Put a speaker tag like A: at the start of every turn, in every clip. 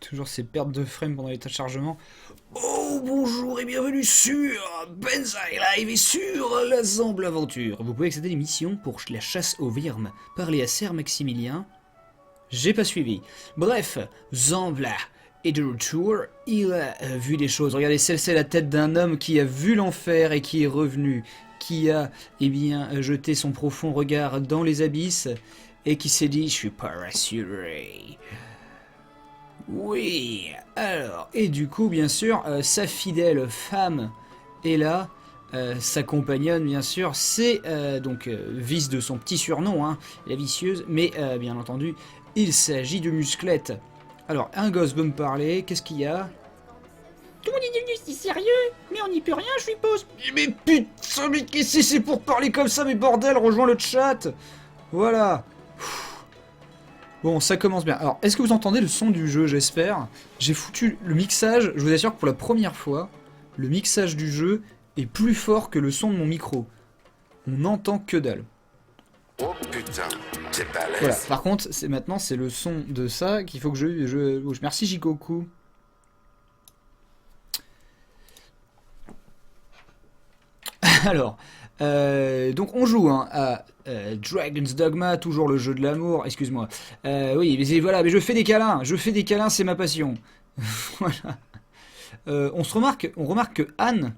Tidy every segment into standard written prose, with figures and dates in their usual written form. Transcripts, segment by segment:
A: Toujours ces pertes de frame pendant l'état de chargement. Oh, bonjour et bienvenue sur Benzaï Live et sur la Zamble Aventure. Vous pouvez accéder à l'émission pour la chasse aux Wyrm. Parlez à Ser Maximilien. J'ai pas suivi. Bref, Zambla est de retour. Il a vu des choses. Regardez, c'est la tête d'un homme qui a vu l'enfer et qui est revenu. Qui a, eh bien, jeté son profond regard dans les abysses et qui s'est dit, je suis pas rassuré. Oui, alors, et du coup, bien sûr, sa fidèle femme est là, sa compagnonne, bien sûr, c'est donc vice de son petit surnom, hein, la vicieuse, mais bien entendu, il s'agit de Musclette. Alors, un gosse veut me parler, qu'est-ce qu'il y a?
B: Tout le monde est devenu si sérieux, mais on n'y peut rien, je suppose.
A: Mais putain, mais qu'est-ce que c'est pour parler comme ça, mais bordel, rejoins le chat. Voilà. Bon, ça commence bien. Alors, est-ce que vous entendez le son du jeu, j'espère? J'ai foutu le mixage, je vous assure que pour la première fois, le mixage du jeu est plus fort que le son de mon micro. On n'entend que dalle.
C: Oh putain, c'est pas l'aise.
A: Voilà, par contre, maintenant, c'est le son de ça qu'il faut que je... Merci Jikoku. Alors, donc on joue hein, à Dragon's Dogma, toujours le jeu de l'amour, excuse-moi. Oui, mais voilà, mais je fais des câlins, c'est ma passion. Voilà. On remarque que Anne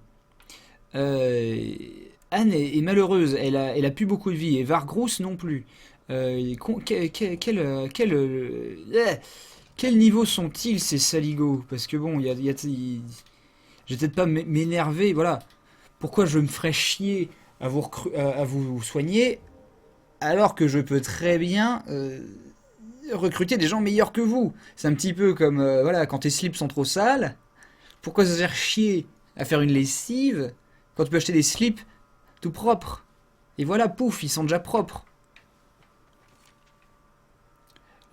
A: est malheureuse, elle a plus beaucoup de vie, et Vargrousse non plus. Quel niveau sont-ils ces saligots? Parce que bon, je vais peut-être pas m'énerver, voilà. Pourquoi je me ferais chier à vous soigner alors que je peux très bien recruter des gens meilleurs que vous? C'est un petit peu comme voilà, quand tes slips sont trop sales, pourquoi se faire chier à faire une lessive quand tu peux acheter des slips tout propres? Et voilà, pouf, ils sont déjà propres.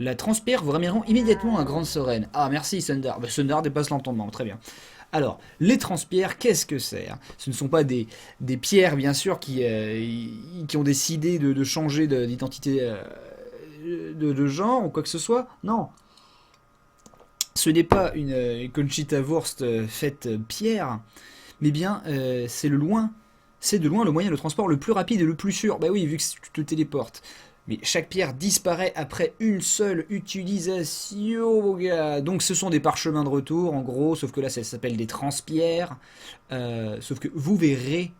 A: La transpire vous ramèneront immédiatement à Grande Sereine. Ah merci Sundar. Bah, Sundar dépasse l'entendement, très bien. Alors, les transpierres, qu'est-ce que c'est? Ce ne sont pas des pierres, bien sûr, qui ont décidé de changer d'identité de genre ou quoi que ce soit. Non. Ce n'est pas une Conchita Wurst faite pierre, mais bien c'est de loin le moyen de transport le plus rapide et le plus sûr. Bah oui, vu que tu te téléportes. Mais chaque pierre disparaît après une seule utilisation, mon gars. Donc ce sont des parchemins de retour, en gros, sauf que là ça s'appelle des transpierres. Sauf que vous verrez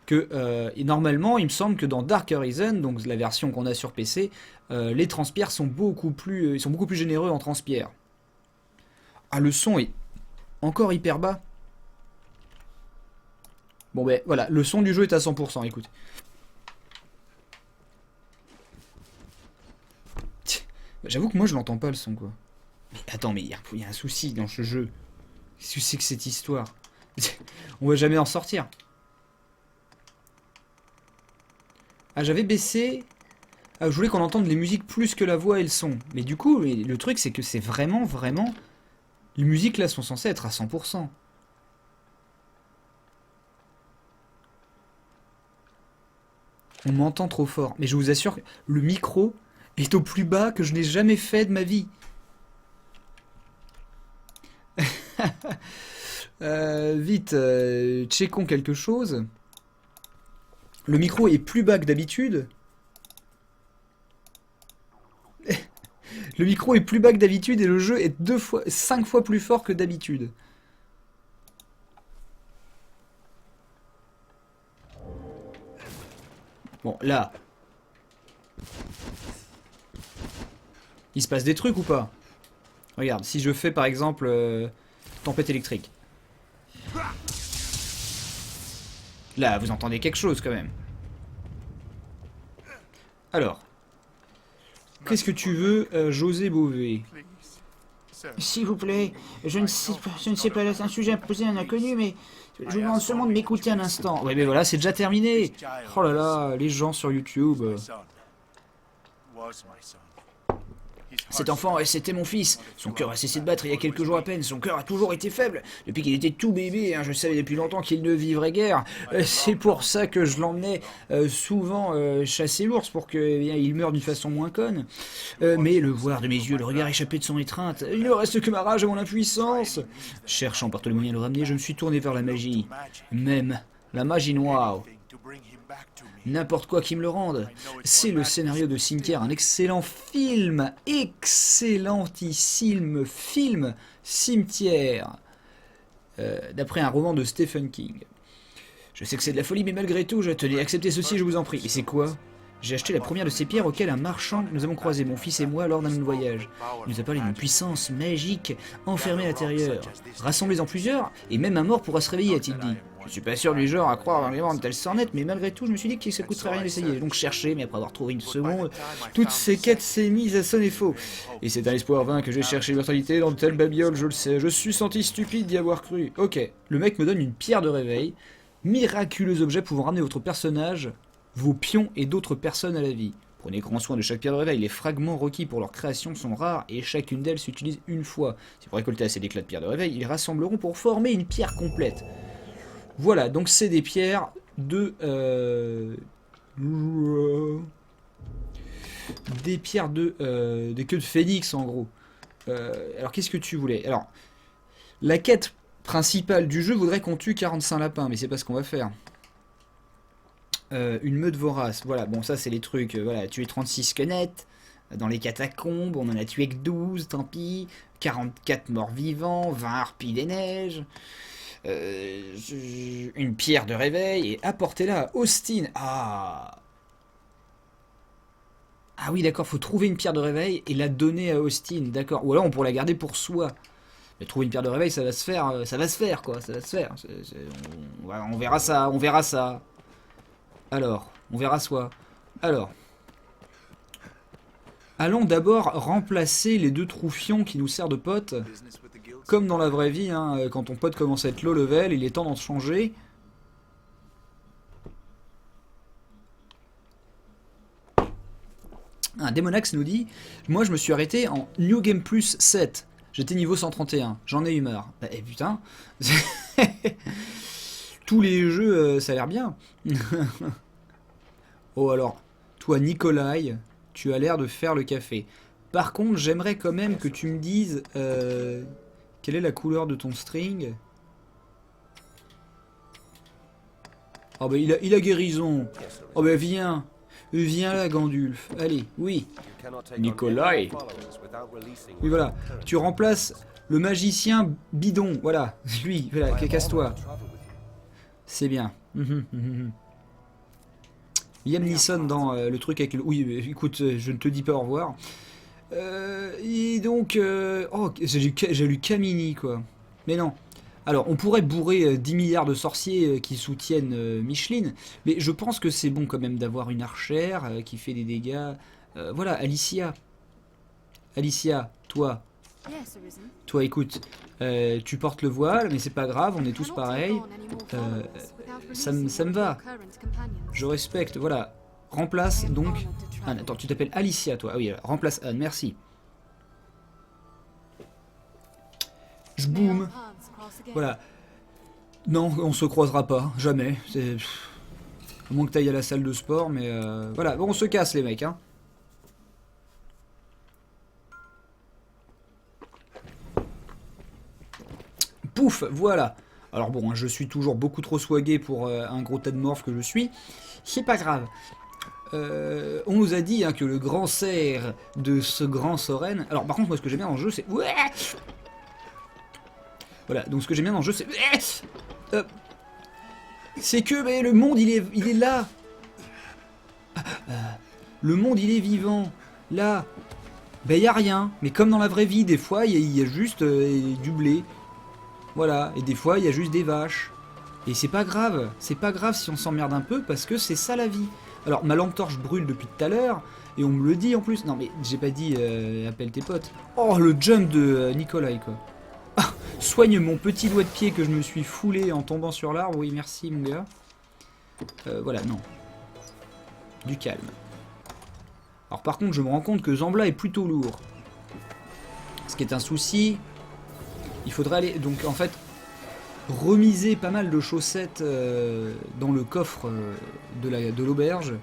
A: que, et normalement, il me semble que dans Dark Horizon, donc la version qu'on a sur PC, les transpierres sont beaucoup plus généreux en transpierres. Ah, le son est encore hyper bas. Bon ben voilà, le son du jeu est à 100%, écoute. J'avoue que moi je l'entends pas le son quoi. Mais attends, mais il y a un souci dans ce jeu. Qu'est-ce que c'est que cette histoire? On va jamais en sortir. Ah, j'avais baissé. Ah, je voulais qu'on entende les musiques plus que la voix et le son. Mais du coup, le truc c'est que c'est vraiment. Les musiques là sont censées être à 100%. On m'entend trop fort. Mais je vous assure que le micro est au plus bas que je n'ai jamais fait de ma vie. Vite, checkons quelque chose. Le micro est plus bas que d'habitude. Le micro est plus bas que d'habitude et le jeu est 5 fois plus fort que d'habitude. Bon, là. Il se passe des trucs ou pas? Regarde, si je fais par exemple tempête électrique. Là, vous entendez quelque chose quand même. Alors. Qu'est-ce que tu veux, José Beauvais?
B: S'il vous plaît, je ne sais pas, c'est un sujet à poser à un inconnu, mais je vous demande seulement de m'écouter un instant.
A: Ouais, mais voilà, c'est déjà terminé. Oh là là, les gens sur YouTube. Cet enfant, c'était mon fils. Son cœur a cessé de battre il y a quelques jours à peine. Son cœur a toujours été faible. Depuis qu'il était tout bébé, hein, je savais depuis longtemps qu'il ne vivrait guère. C'est pour ça que je l'emmenais souvent chasser l'ours, pour qu'il meure d'une façon moins conne. Mais le voir de mes yeux, le regard échappé de son étreinte, il ne reste que ma rage et mon impuissance. Cherchant par tous les moyens de le ramener, je me suis tourné vers la magie. Même la magie noire. N'importe quoi qui me le rende. C'est le scénario de Cimetière, un excellent film, excellentissime film, Cimetière, d'après un roman de Stephen King. Je sais que c'est de la folie, mais malgré tout, je tenais à accepter ceci, je vous en prie. Et c'est quoi? J'ai acheté la première de ces pierres auxquelles un marchand que nous avons croisé, mon fils et moi, lors d'un voyage. Il nous a parlé d'une puissance magique enfermée à l'intérieur. Rassemblés en plusieurs, et même un mort pourra se réveiller, a-t-il dit. Je suis pas sûr du genre à croire vraiment de telles sornettes, mais malgré tout, je me suis dit que ça coûterait rien d'essayer. J'ai donc cherché, mais après avoir trouvé une seconde, toutes ces quêtes s'est mise à sonner faux. Et c'est un espoir vain que j'ai cherché l'immortalité dans de telles babioles, je le sais. Je suis senti stupide d'y avoir cru. Ok, le mec me donne une pierre de réveil. Miraculeux objet pouvant ramener votre personnage, vos pions et d'autres personnes à la vie. Prenez grand soin de chaque pierre de réveil. Les fragments requis pour leur création sont rares et chacune d'elles s'utilise une fois. Si vous récoltez assez d'éclats de pierre de réveil, ils rassembleront pour former une pierre complète. Voilà, donc c'est des pierres de... des pierres de queue de phénix en gros. Alors qu'est-ce que tu voulais? Alors, la quête principale du jeu voudrait qu'on tue 45 lapins, mais c'est pas ce qu'on va faire. Une meute vorace, voilà, bon ça c'est les trucs, voilà, tuer 36 squelettes dans les catacombes, on en a tué que 12, tant pis, 44 morts vivants, 20 harpies des neiges, une pierre de réveil, et apportez-la à Austin. Ah oui d'accord, faut trouver une pierre de réveil et la donner à Austin, d'accord, ou alors on pourrait la garder pour soi. Mais trouver une pierre de réveil, ça va se faire quoi, ça va se faire, on verra ça, on verra ça. Alors, on verra soi. Alors, allons d'abord remplacer les deux troufions qui nous servent de potes. Comme dans la vraie vie, hein, quand ton pote commence à être low level, il est temps d'en changer. Un Démonax nous dit, moi je me suis arrêté en New Game Plus 7. J'étais niveau 131, j'en ai eu marre. Bah, putain. Tous les jeux, ça a l'air bien. Oh alors, toi Nikolai, tu as l'air de faire le café. Par contre, j'aimerais quand même que tu me dises quelle est la couleur de ton string. Oh bah il a guérison. Oh bah viens là Gandulf. Allez, oui. Nikolai. Oui voilà, tu remplaces le magicien bidon, voilà, lui, voilà, casse-toi. C'est bien. Liam Neeson dans le truc avec le... Oui, écoute, je ne te dis pas au revoir. Et donc... Oh, j'ai lu Kamini, quoi. Mais non. Alors, on pourrait bourrer 10 milliards de sorciers qui soutiennent Micheline, mais je pense que c'est bon quand même d'avoir une archère qui fait des dégâts. Voilà, Alicia. Alicia, toi. Toi, écoute, tu portes le voile, mais c'est pas grave, on est tous pareils. Ça me va. Je respecte, voilà. Remplace donc... Anne, attends, tu t'appelles Alicia, toi. Ah oui, remplace Anne, merci. Je boum. Voilà. Non, on se croisera pas, jamais. À moins que t'ailles à la salle de sport, mais... Voilà, bon, on se casse, les mecs, hein. Pouf, voilà. Alors bon, je suis toujours beaucoup trop swagué pour un gros tas de morphes que je suis. C'est pas grave. On nous a dit hein, que le grand cerf de ce grand Soren... Alors par contre, moi ce que j'aime bien dans le jeu, c'est... Voilà, donc ce que j'aime bien dans le jeu, c'est... C'est que mais le monde, il est là. Le monde, il est vivant. Là. Ben, il n'y a rien. Mais comme dans la vraie vie, des fois, il y a juste du blé. Voilà, et des fois il y a juste des vaches. Et c'est pas grave si on s'emmerde un peu parce que c'est ça la vie. Alors ma lampe torche brûle depuis tout à l'heure et on me le dit en plus. Non mais j'ai pas dit appelle tes potes. Oh le jump de Nikolai quoi. Ah, soigne mon petit doigt de pied que je me suis foulé en tombant sur l'arbre. Oui merci mon gars. Voilà non. Du calme. Alors par contre je me rends compte que Zambla est plutôt lourd. Ce qui est un souci. Il faudrait aller... Donc en fait, remiser pas mal de chaussettes dans le coffre de l'auberge,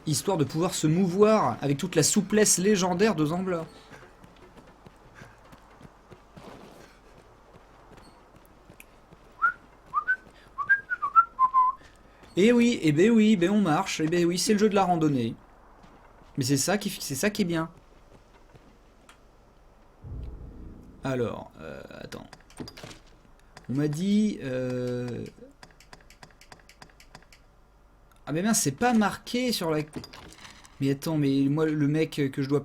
A: histoire de pouvoir se mouvoir avec toute la souplesse légendaire de Zambla. Et oui, et ben oui, ben on marche, et ben oui, c'est le jeu de la randonnée. Mais c'est ça qui est bien. Alors, attends. On m'a dit... Ah mais mince, c'est pas marqué sur la... Mais attends, mais moi, le mec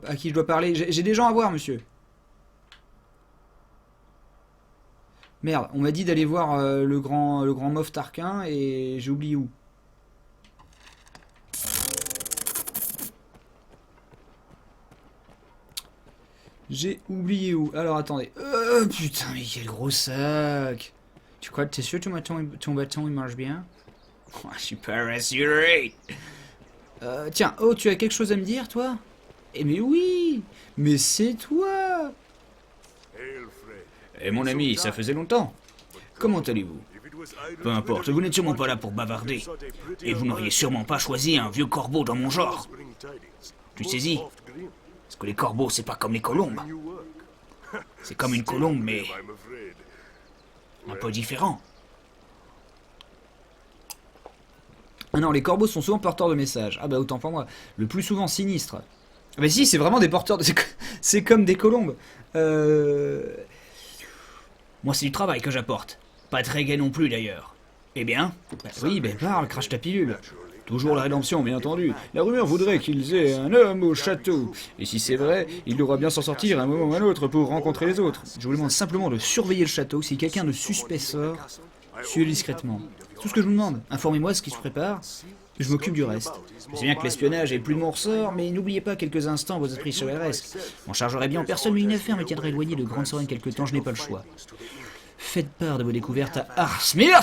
A: à qui je dois parler... J'ai des gens à voir, monsieur. Merde, on m'a dit d'aller voir le grand Moff Tarquin et j'ai oublié où. J'ai oublié où. Alors attendez. Putain, mais quel gros sac. Tu crois que t'es sûr que ton bâton il marche bien? Oh, je suis pas rassuré. Tiens, oh, tu as quelque chose à me dire, toi? Eh mais oui. Mais c'est toi. Eh mon ami, ça faisait longtemps. Comment allez-vous? Peu importe, vous n'êtes sûrement pas là pour bavarder. Et vous n'auriez sûrement pas choisi un vieux corbeau dans mon genre. Tu saisis? Parce que les corbeaux, c'est pas comme les colombes. C'est comme une colombe, mais... un peu différent. Ah non, les corbeaux sont souvent porteurs de messages. Ah bah autant pour moi. Le plus souvent sinistres. Ah bah si, c'est vraiment des porteurs de... C'est comme des colombes. Moi, c'est du travail que j'apporte. Pas très gai non plus, d'ailleurs. Eh bien? Bah oui, ben parle, crache ta pilule. Toujours la rédemption, bien entendu. La rumeur voudrait qu'ils aient un homme au château. Et si c'est vrai, il devra bien s'en sortir à un moment ou à un autre pour rencontrer les autres. Je vous demande simplement de surveiller le château. Si quelqu'un de suspect sort, suivez discrètement. C'est tout ce que je vous demande. Informez-moi de ce qui se prépare. Et je m'occupe du reste. Je sais bien que l'espionnage est plus de mon ressort, mais n'oubliez pas quelques instants vos esprits chevaleresques. On chargerait bien en personne, mais une affaire me tiendrait éloigné de Grande Sorenne quelque temps, je n'ai pas le choix. Faites part de vos découvertes à Arsmirs.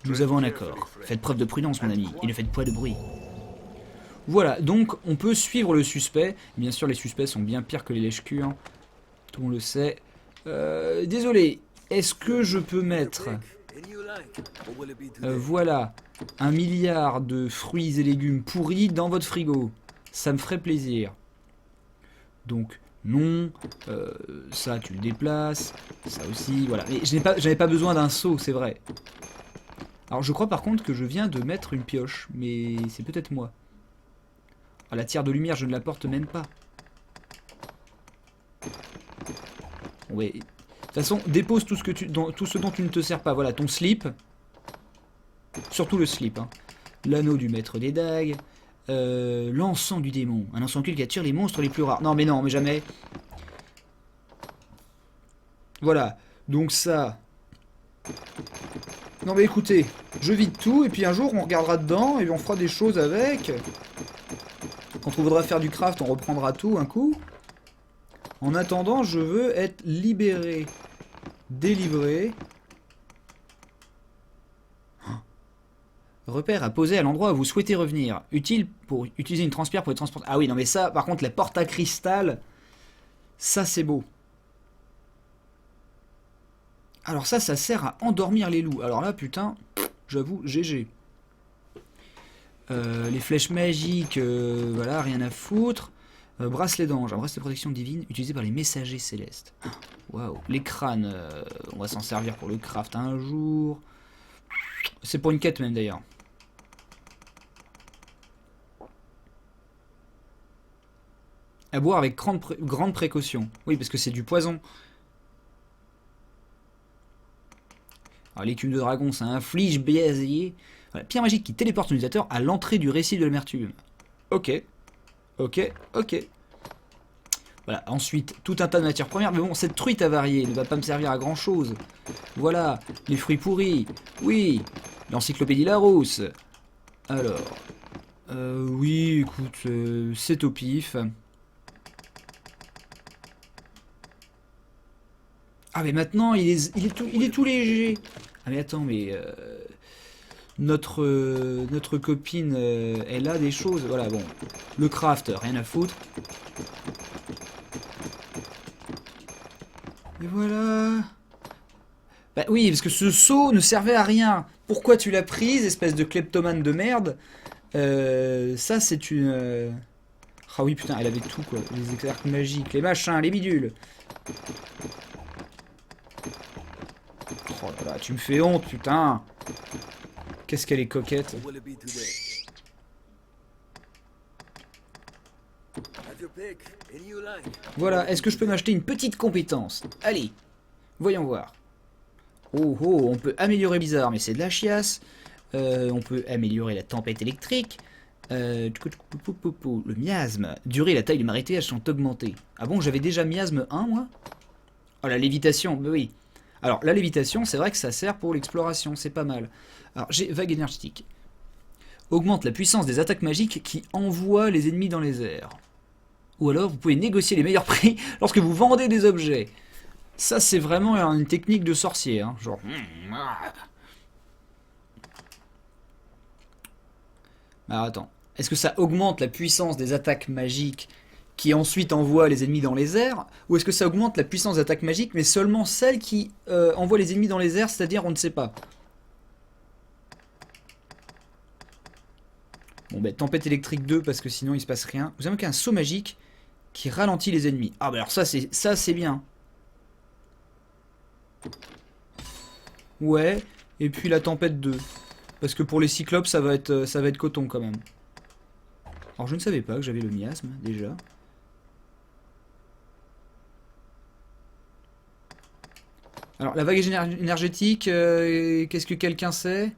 A: Nous avons un accord. Faites preuve de prudence, mon ami, et ne faites pas de bruit. Voilà, donc on peut suivre le suspect. Bien sûr, les suspects sont bien pires que les lèche-culs, hein. Tout le monde le sait. Désolé, est-ce que je peux mettre... voilà, 1 milliard de fruits et légumes pourris dans votre frigo. Ça me ferait plaisir. Donc, non. Ça, tu le déplaces. Ça aussi, voilà. Mais j'avais pas besoin d'un seau, c'est vrai. Alors, je crois par contre que je viens de mettre une pioche. Mais c'est peut-être moi. Ah, la tire de lumière, je ne la porte même pas. Ouais. De toute façon, dépose tout ce dont tu ne te sers pas. Voilà, ton slip. Surtout le slip. Hein. L'anneau du maître des dagues. L'encens du démon. Un encens qui attire les monstres les plus rares. Non, mais jamais. Voilà. Donc ça... Non, mais écoutez, je vide tout, et puis un jour, on regardera dedans, et on fera des choses avec. Quand on voudra faire du craft, on reprendra tout un coup. En attendant, je veux être libéré. Délivré. Repère à poser à l'endroit où vous souhaitez revenir. Utile pour utiliser une transpierre pour les transporter. Ah oui, non mais ça, par contre, la porte à cristal, ça c'est beau. Alors ça sert à endormir les loups. Alors là, putain, j'avoue, GG. Les flèches magiques, voilà, rien à foutre. Bracelet d'ange, un bracelet de protection divine utilisé par les messagers célestes. Waouh. Les crânes, on va s'en servir pour le craft un jour. C'est pour une quête même d'ailleurs. À boire avec grande précaution. Oui, parce que c'est du poison. Alors l'écume de dragon, ça inflige baiser. Voilà, pierre magique qui téléporte l'utilisateur à l'entrée du récif de l'amertume. Ok. Ok. Voilà, ensuite, tout un tas de matières premières. Mais bon, cette truite avariée ne va pas me servir à grand chose. Voilà, les fruits pourris. Oui, l'encyclopédie Larousse. Alors, oui, écoute, c'est au pif. Ah mais maintenant il est tout léger. Ah mais attends, mais notre copine elle a des choses. Voilà, bon, le craft rien à foutre. Et voilà. Bah oui, parce que ce seau ne servait à rien. Pourquoi tu l'as prise, espèce de kleptomane de merde? Ça, c'est une... Ah oui, putain, elle avait tout, quoi. Les éclairs magiques, les machins, les bidules. Oh là là, tu me fais honte, putain. Qu'est-ce qu'elle est coquette. Voilà, est-ce que je peux m'acheter une petite compétence? Allez, voyons voir. Oh oh, on peut améliorer bizarre, mais c'est de la chiasse. On peut améliorer la tempête électrique. Le miasme. Durée et la taille du marécage sont augmentées. Ah bon, j'avais déjà miasme 1, moi? Oh, la lévitation, bah oui. Alors, la lévitation, c'est vrai que ça sert pour l'exploration, c'est pas mal. Alors, j'ai vague énergétique. Augmente la puissance des attaques magiques qui envoient les ennemis dans les airs. Ou alors, vous pouvez négocier les meilleurs prix lorsque vous vendez des objets. Ça, c'est vraiment une technique de sorcier, hein. Genre... Alors, attends. Est-ce que ça augmente la puissance des attaques magiques qui ensuite envoient les ennemis dans les airs? Ou est-ce que ça augmente la puissance d'attaque magique, mais seulement celle qui envoie les ennemis dans les airs, c'est-à-dire on ne sait pas? Bon, ben, tempête électrique 2, parce que sinon il se passe rien. Vous avez qu'un saut magique qui ralentit les ennemis. Ah, bah alors ça, c'est bien. Ouais, et puis la tempête 2. Parce que pour les cyclopes, ça va être coton quand même. Alors je ne savais pas que j'avais le miasme, déjà. Alors la vague énergétique, qu'est-ce que quelqu'un sait?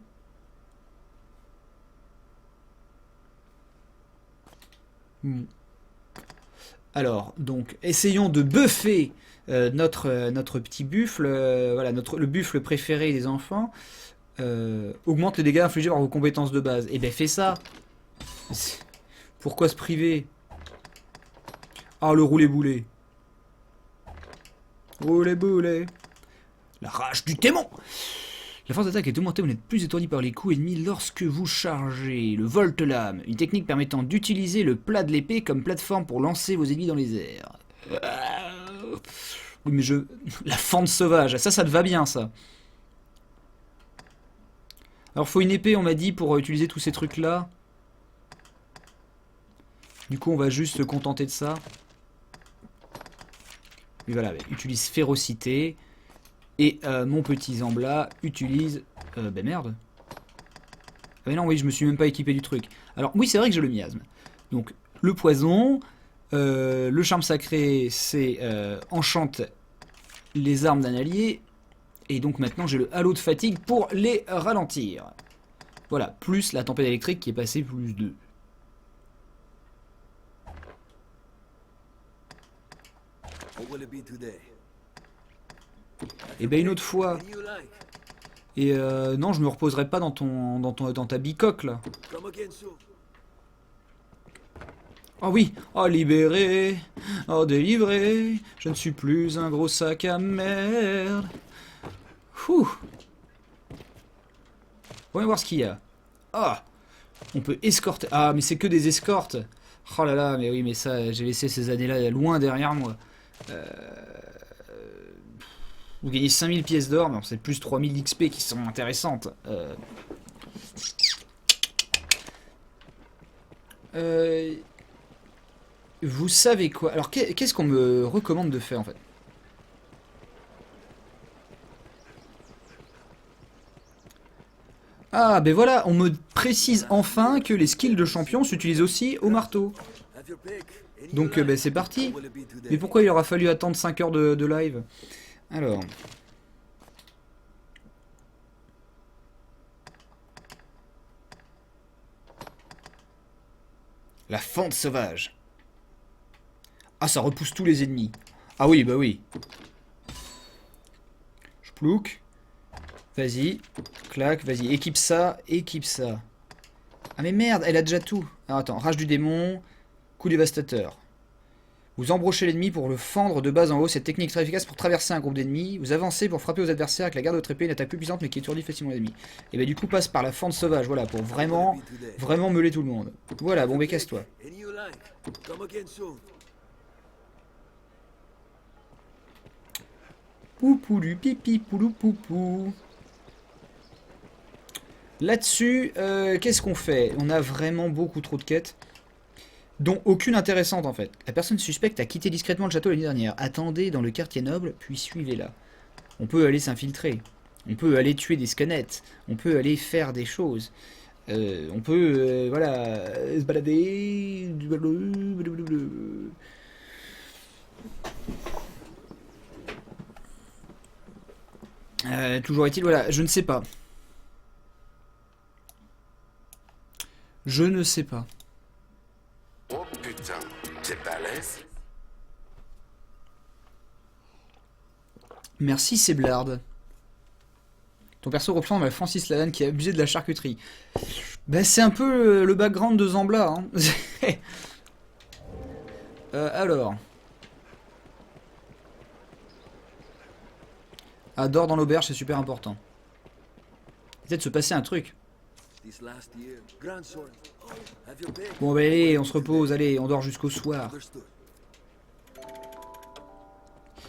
A: Alors, donc, essayons de buffer notre petit buffle, voilà, le buffle préféré des enfants. Augmente les dégâts infligés par vos compétences de base. Eh ben, fais ça. Pourquoi se priver? Ah, le roulé-boulet. Roulé-boulet. La rage du démon. La force d'attaque est augmentée, vous n'êtes plus étourdi par les coups ennemis lorsque vous chargez. Le volte-lame, une technique permettant d'utiliser le plat de l'épée comme plateforme pour lancer vos ennemis dans les airs. Oui, mais la fente sauvage, ça te va bien, ça. Alors, faut une épée, on m'a dit, pour utiliser tous ces trucs-là. Du coup, on va juste se contenter de ça. Et voilà, utilise férocité. Et mon petit Zambla utilise... ben merde. Ah mais non, oui, je me suis même pas équipé du truc. Alors, oui, c'est vrai que j'ai le miasme. Donc, le poison, le charme sacré, c'est enchante les armes d'un allié. Et donc maintenant, j'ai le halo de fatigue pour les ralentir. Voilà, plus la tempête électrique qui est passée plus 2. Et ben une autre fois. Et non, je me reposerai pas dans ta bicoque là. Oh oui, oh libéré, oh délivré, je ne suis plus un gros sac à merde. Ouh. Voyons voir ce qu'il y a. Ah, on peut escorter. Ah, mais c'est que des escortes. Oh là là, mais oui, mais ça, j'ai laissé ces années-là loin derrière moi. Vous gagnez 5000 pièces d'or, mais c'est plus 3000 XP qui sont intéressantes. Vous savez quoi? Alors, qu'est-ce qu'on me recommande de faire, en fait? Ah, ben voilà, on me précise enfin que les skills de champion s'utilisent aussi au marteau. Donc, ben, c'est parti. Mais pourquoi il aura fallu attendre 5 heures de live? Alors... La fente sauvage. Ah, ça repousse tous les ennemis. Ah oui, bah oui. Je plouque. Vas-y. Clac, vas-y. Équipe ça, équipe ça. Ah mais merde, elle a déjà tout. Alors attends, rage du démon. Coup dévastateur. Vous embrochez l'ennemi pour le fendre de bas en haut. Cette technique est très efficace pour traverser un groupe d'ennemis. Vous avancez pour frapper aux adversaires avec la garde de votre épée, une attaque plus puissante mais qui étourdit facilement l'ennemi. Et bah du coup passe par la fente sauvage, voilà, pour vraiment meuler tout le monde. Voilà, bon mais casse-toi. Poupoulu pipi poulou poupou. Là-dessus, qu'est-ce qu'on fait? On a vraiment beaucoup trop de quêtes, dont aucune intéressante en fait. La personne suspecte a quitté discrètement le château l'année dernière. Attendez dans le quartier noble, puis suivez-la. On peut aller s'infiltrer. On peut aller tuer des squelettes. On peut aller faire des choses. On peut, voilà, se balader. Toujours est-il, voilà, je ne sais pas. Je ne sais pas.
C: Oh putain, t'es balèze?
A: Merci Séblard. Ton perso reprend la Francis Lalanne qui a abusé de la charcuterie. Bah, c'est un peu le background de Zambla. Hein. Alors. Ah, dors dans l'auberge, c'est super important. Peut-être se passer un truc. Bon, bah allez, on se repose, allez, on dort jusqu'au soir.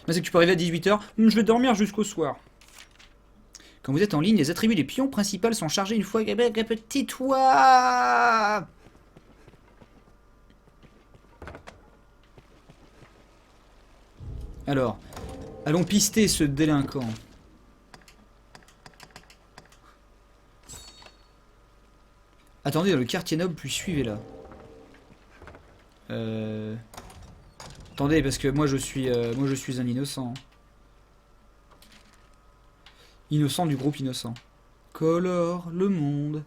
A: Mais c'est que tu peux arriver à 18 h. Je vais dormir jusqu'au soir. Quand vous êtes en ligne, les attributs des pions principaux sont chargés une fois petit toit. Alors, allons pister ce délinquant. Attendez dans le quartier noble, puis suivez-la. Attendez, parce que moi je suis un innocent. Innocent du groupe innocent. Colore le monde.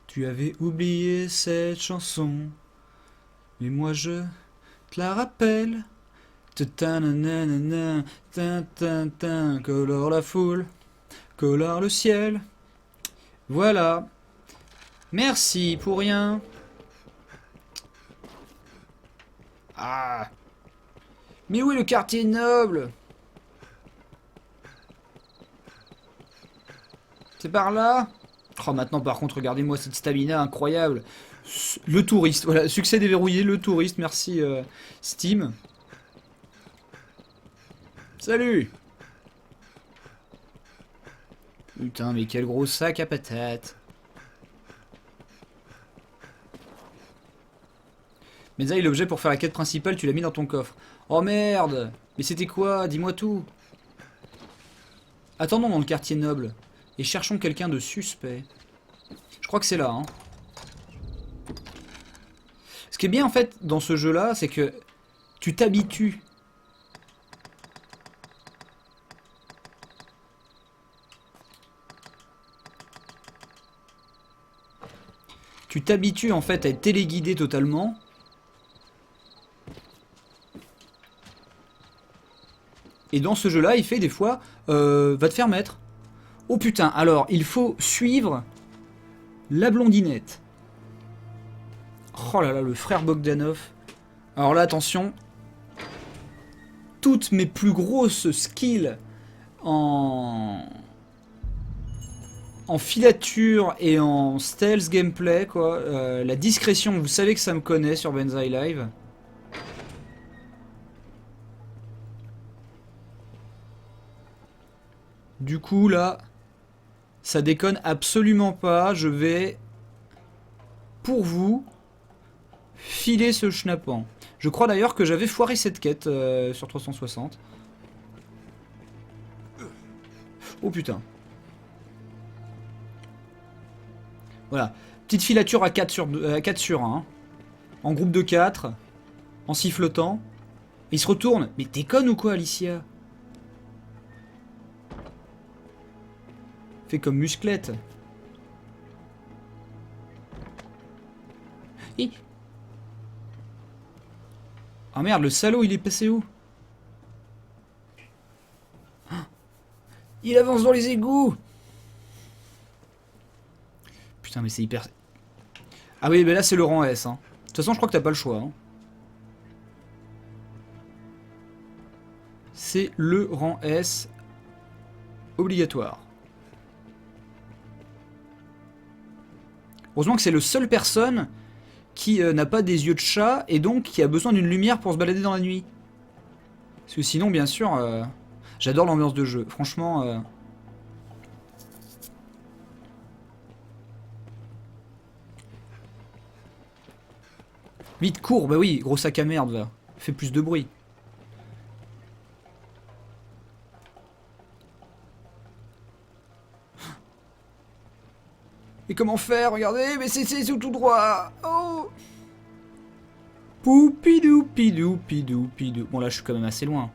A: Tu avais oublié cette chanson. Mais moi je te la rappelle. Colore la foule. Colore le ciel. Voilà. Merci pour rien. Ah. Mais où est le quartier noble? C'est par là? Oh, maintenant, par contre, regardez-moi cette stamina incroyable. Le touriste, voilà, succès déverrouillé, le touriste, merci Steam. Salut! Putain, mais quel gros sac à patates. Menzaï, l'objet pour faire la quête principale, tu l'as mis dans ton coffre. Oh merde! Mais c'était quoi? Dis-moi tout. Attendons dans le quartier noble. Et cherchons quelqu'un de suspect. Je crois que c'est là. Hein. Ce qui est bien en fait dans ce jeu-là, c'est que tu t'habitues. Tu t'habitues en fait à être téléguidé totalement. Et dans ce jeu-là, il fait des fois, va te faire mettre. Oh putain, alors il faut suivre la blondinette. Oh là là, le frère Bogdanov. Alors là, attention. Toutes mes plus grosses skills en filature et en stealth gameplay, quoi. La discrétion, vous savez que ça me connaît sur Benzaï Live. Du coup, là, ça déconne absolument pas. Je vais, pour vous, filer ce schnappant. Je crois d'ailleurs que j'avais foiré cette quête sur 360. Oh putain. Voilà. Petite filature à 4 sur 1. En groupe de 4. En sifflotant. Et il se retourne. Mais t'es conne ou quoi, Alicia? Fait comme musclette. Et... ah merde, le salaud, il est passé où? Il avance dans les égouts. Putain, mais c'est hyper... ah oui, mais là, c'est le rang S. Hein. De toute façon, je crois que t'as pas le choix. Hein. C'est le rang S obligatoire. Heureusement que c'est le seul personne qui n'a pas des yeux de chat et donc qui a besoin d'une lumière pour se balader dans la nuit. Parce que sinon, bien sûr... J'adore l'ambiance de jeu. Franchement... Vite, cours. Bah oui, gros sac à merde, va. Fais plus de bruit. Et comment faire? Regardez, mais c'est tout droit. Oh. Poupidou, pidou, pidou, pidou. Bon, là, je suis quand même assez loin.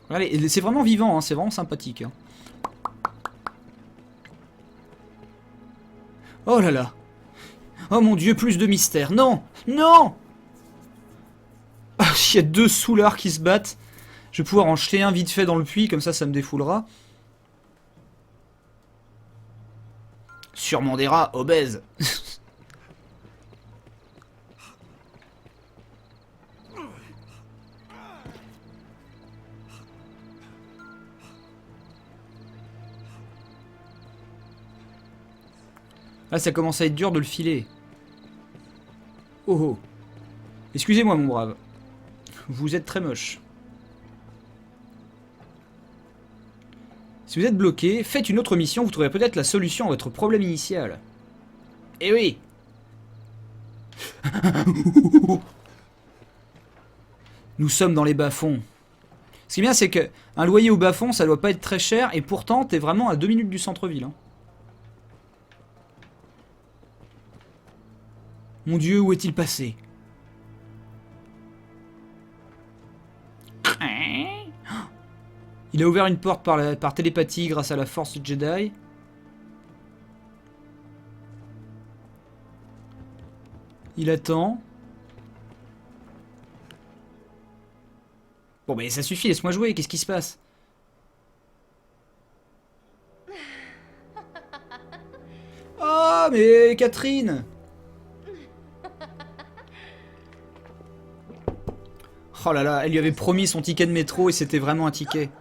A: Allez, c'est vraiment vivant, hein, c'est vraiment sympathique. Hein. Oh là là. Oh mon dieu, plus de mystère. Non. Non. Ah, il y a 2 soulards qui se battent. Je vais pouvoir en jeter un vite fait dans le puits, comme ça me défoulera. Sûrement des rats obèses. Là, ça commence à être dur de le filer. Oh oh. Excusez-moi, mon brave. Vous êtes très moche. Si vous êtes bloqué, faites une autre mission, vous trouverez peut-être la solution à votre problème initial. Eh oui. Nous sommes dans les bas-fonds. Ce qui est bien, c'est que un loyer au bas-fond, ça doit pas être très cher, et pourtant, t'es vraiment à 2 minutes du centre-ville. Hein. Mon Dieu, où est-il passé? Il a ouvert une porte par télépathie grâce à la force Jedi. Il attend. Bon, mais ça suffit, laisse-moi jouer, qu'est-ce qui se passe? Ah, mais Catherine! Oh là là, elle lui avait promis son ticket de métro et c'était vraiment un ticket.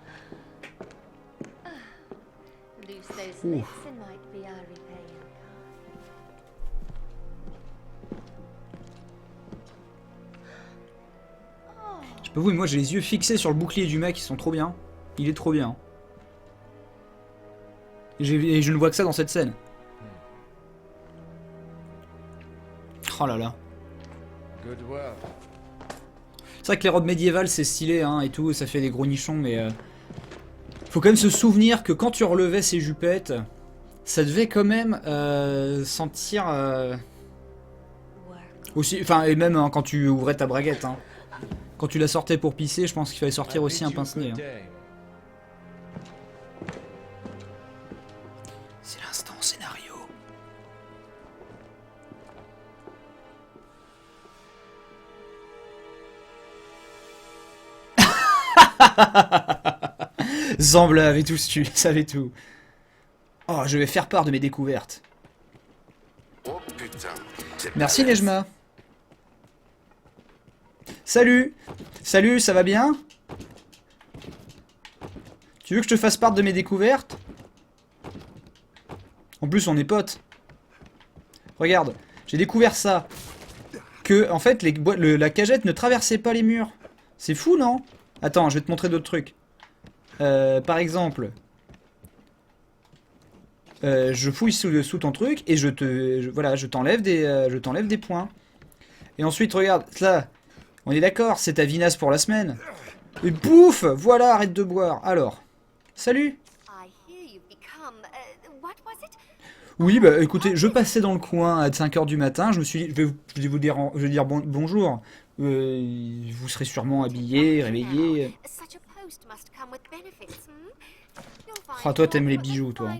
A: Ouf. Je peux vous, mais moi j'ai les yeux fixés sur le bouclier du mec, ils sont trop bien. Il est trop bien. Et je ne vois que ça dans cette scène. Oh là là. C'est vrai que les robes médiévales c'est stylé hein, et tout, ça fait des gros nichons, mais faut quand même se souvenir que quand tu relevais ces jupettes, ça devait quand même sentir aussi, enfin et même hein, quand tu ouvrais ta braguette, hein. Quand tu la sortais pour pisser, je pense qu'il fallait sortir aussi un pince-nez. Hein. C'est l'instant scénario. Zambla avait tout su, savait tout. Oh, je vais faire part de mes découvertes.
C: Oh putain.
A: Merci Nejma. Salut. Salut, ça va bien? Tu veux que je te fasse part de mes découvertes? En plus, on est potes. Regarde, j'ai découvert ça. Que, en fait, la cagette ne traversait pas les murs. C'est fou, non? Attends, je vais te montrer d'autres trucs. Par exemple... je fouille sous ton truc et voilà, je t'enlève des points. Et ensuite, regarde, là, on est d'accord, c'est ta vinasse pour la semaine. Et pouf, voilà, arrête de boire. Alors, salut. Oui, bah écoutez, je passais dans le coin à 5 h du matin, je me suis dit, je vais dire bonjour. Vous serez sûrement habillé, réveillé. Ah, toi, t'aimes les bijoux, toi.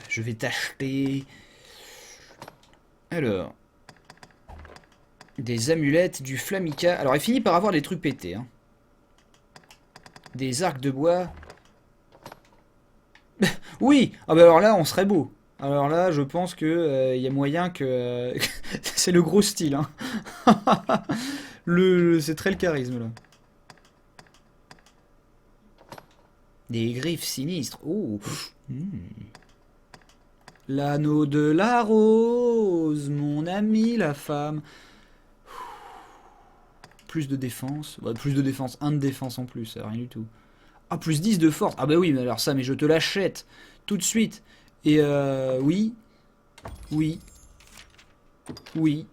A: Je vais t'acheter... Alors... Des amulettes, du flammica... Alors, il finit par avoir des trucs pétés. Hein. Des arcs de bois... Oui. Ah bah alors là, on serait beau. Alors là, je pense que y a moyen que... c'est le gros style. Hein. C'est très le charisme, là. Des griffes sinistres. Oh. L'anneau de la rose, mon ami la femme. Plus de défense. Ouais, plus de défense, 1 de défense en plus, rien du tout. Ah, plus 10 de force. Ah bah oui, mais alors ça, mais je te l'achète tout de suite. Et oui. Oui. Oui.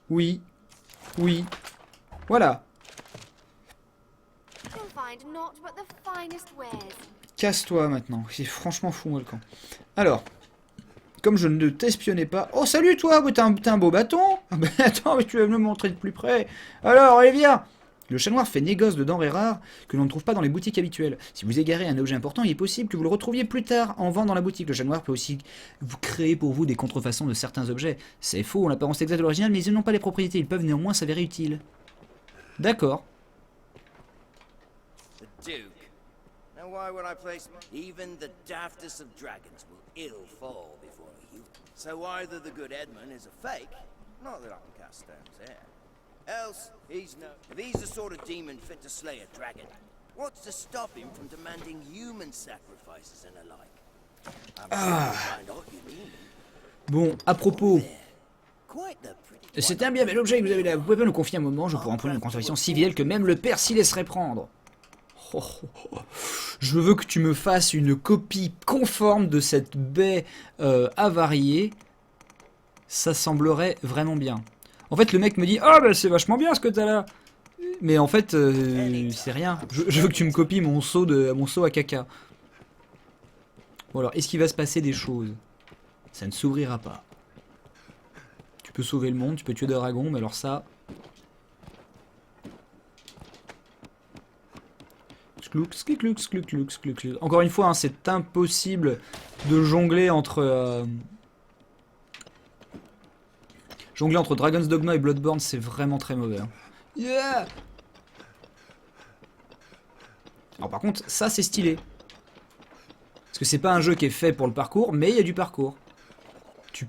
A: Oui. Oui. Voilà. Casse-toi maintenant. C'est franchement fou, moi, le camp. Alors. Comme je ne t'espionnais pas... Oh, salut, toi. T'as un beau bâton. Ben, attends, mais tu vas me le montrer de plus près. Alors, allez, viens. Le chat noir fait négoce de denrées rares que l'on ne trouve pas dans les boutiques habituelles. Si vous égarez un objet important, il est possible que vous le retrouviez plus tard en vente dans la boutique. Le chat noir peut aussi vous créer pour vous des contrefaçons de certains objets. C'est faux, l'apparence exacte de l'original, mais ils n'ont pas les propriétés. Ils peuvent néanmoins s'avérer utiles. D'accord.
D: Why would I place even the daftest of dragons will ill fall before a human. So either the good Edmund is a fake, not that I can cast stones there. Else he's no. If he's the sort of demon fit to slay a dragon, what's to stop him from demanding human sacrifices and the like? Find out you mean.
A: Bon, à propos. C'était un bien bel objet que vous avez là. Vous pouvez pas nous confier un moment, je pourrais emprunter une contradiction si vieille que même le père s'y laisserait prendre. Oh, oh, oh. Je veux que tu me fasses une copie conforme de cette baie avariée. Ça semblerait vraiment bien. En fait, le mec me dit « Oh, bah, c'est vachement bien ce que t'as là !» Mais en fait, c'est rien. Je veux que tu me copies mon seau à caca. Bon alors, est-ce qu'il va se passer des choses? Ça ne s'ouvrira pas. Tu peux sauver le monde, tu peux tuer des dragons, mais alors ça... Encore une fois, hein, c'est impossible de jongler entre Dragon's Dogma et Bloodborne, c'est vraiment très mauvais. Hein. Yeah. Alors par contre, ça c'est stylé. Parce que c'est pas un jeu qui est fait pour le parcours, mais il y a du parcours.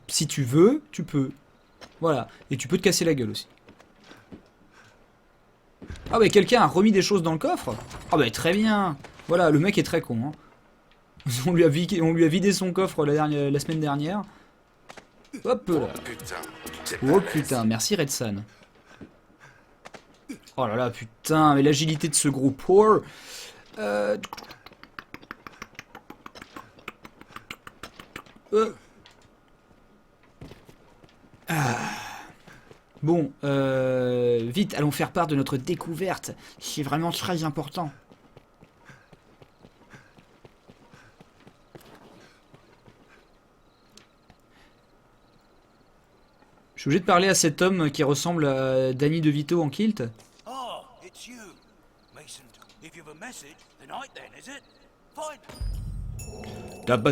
A: Si tu veux, tu peux. Voilà. Et tu peux te casser la gueule aussi. Ah bah quelqu'un a remis des choses dans le coffre. Ah bah très bien. Voilà, le mec est très con. Hein. On lui a vidé son coffre la semaine dernière. Hop là. Oh putain, merci Redsan. Oh là là, putain, mais l'agilité de ce gros pour. Bon, vite, allons faire part de notre découverte. C'est vraiment très important. Je suis obligé de parler à cet homme qui ressemble à Danny DeVito en kilt.
D: Oh, it's you. Mason, if you've a message, the night then, is it? Fine.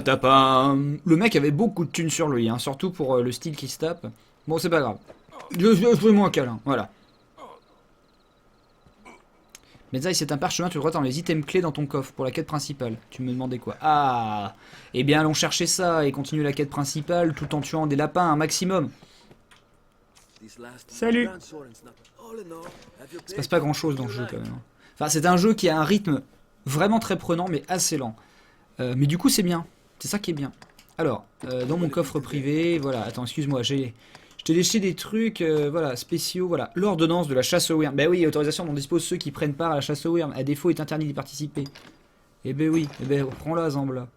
A: Tapa. Le mec avait beaucoup de thunes sur lui, hein, surtout pour le style qui se tape. Bon, c'est pas grave. Fais-moi un câlin, voilà. Mezai, c'est un parchemin, tu le vois dans les items clés dans ton coffre pour la quête principale. Tu me demandais quoi? Ah. Eh bien, allons chercher ça et continuer la quête principale tout en tuant des lapins un maximum. Salut. Il se passe pas grand chose dans le jeu quand même. Enfin, c'est un jeu qui a un rythme vraiment très prenant mais assez lent. Mais du coup, c'est bien. C'est ça qui est bien. Alors, dans mon coffre privé, voilà. Attends, excuse-moi, je t'ai léché des trucs, voilà, spéciaux, voilà. L'ordonnance de la chasse aux wyrms. Ben oui, autorisation dont disposent ceux qui prennent part à la chasse aux wyrms. À défaut, est interdit d'y participer. Eh ben oui, eh ben prends-la, Zambla.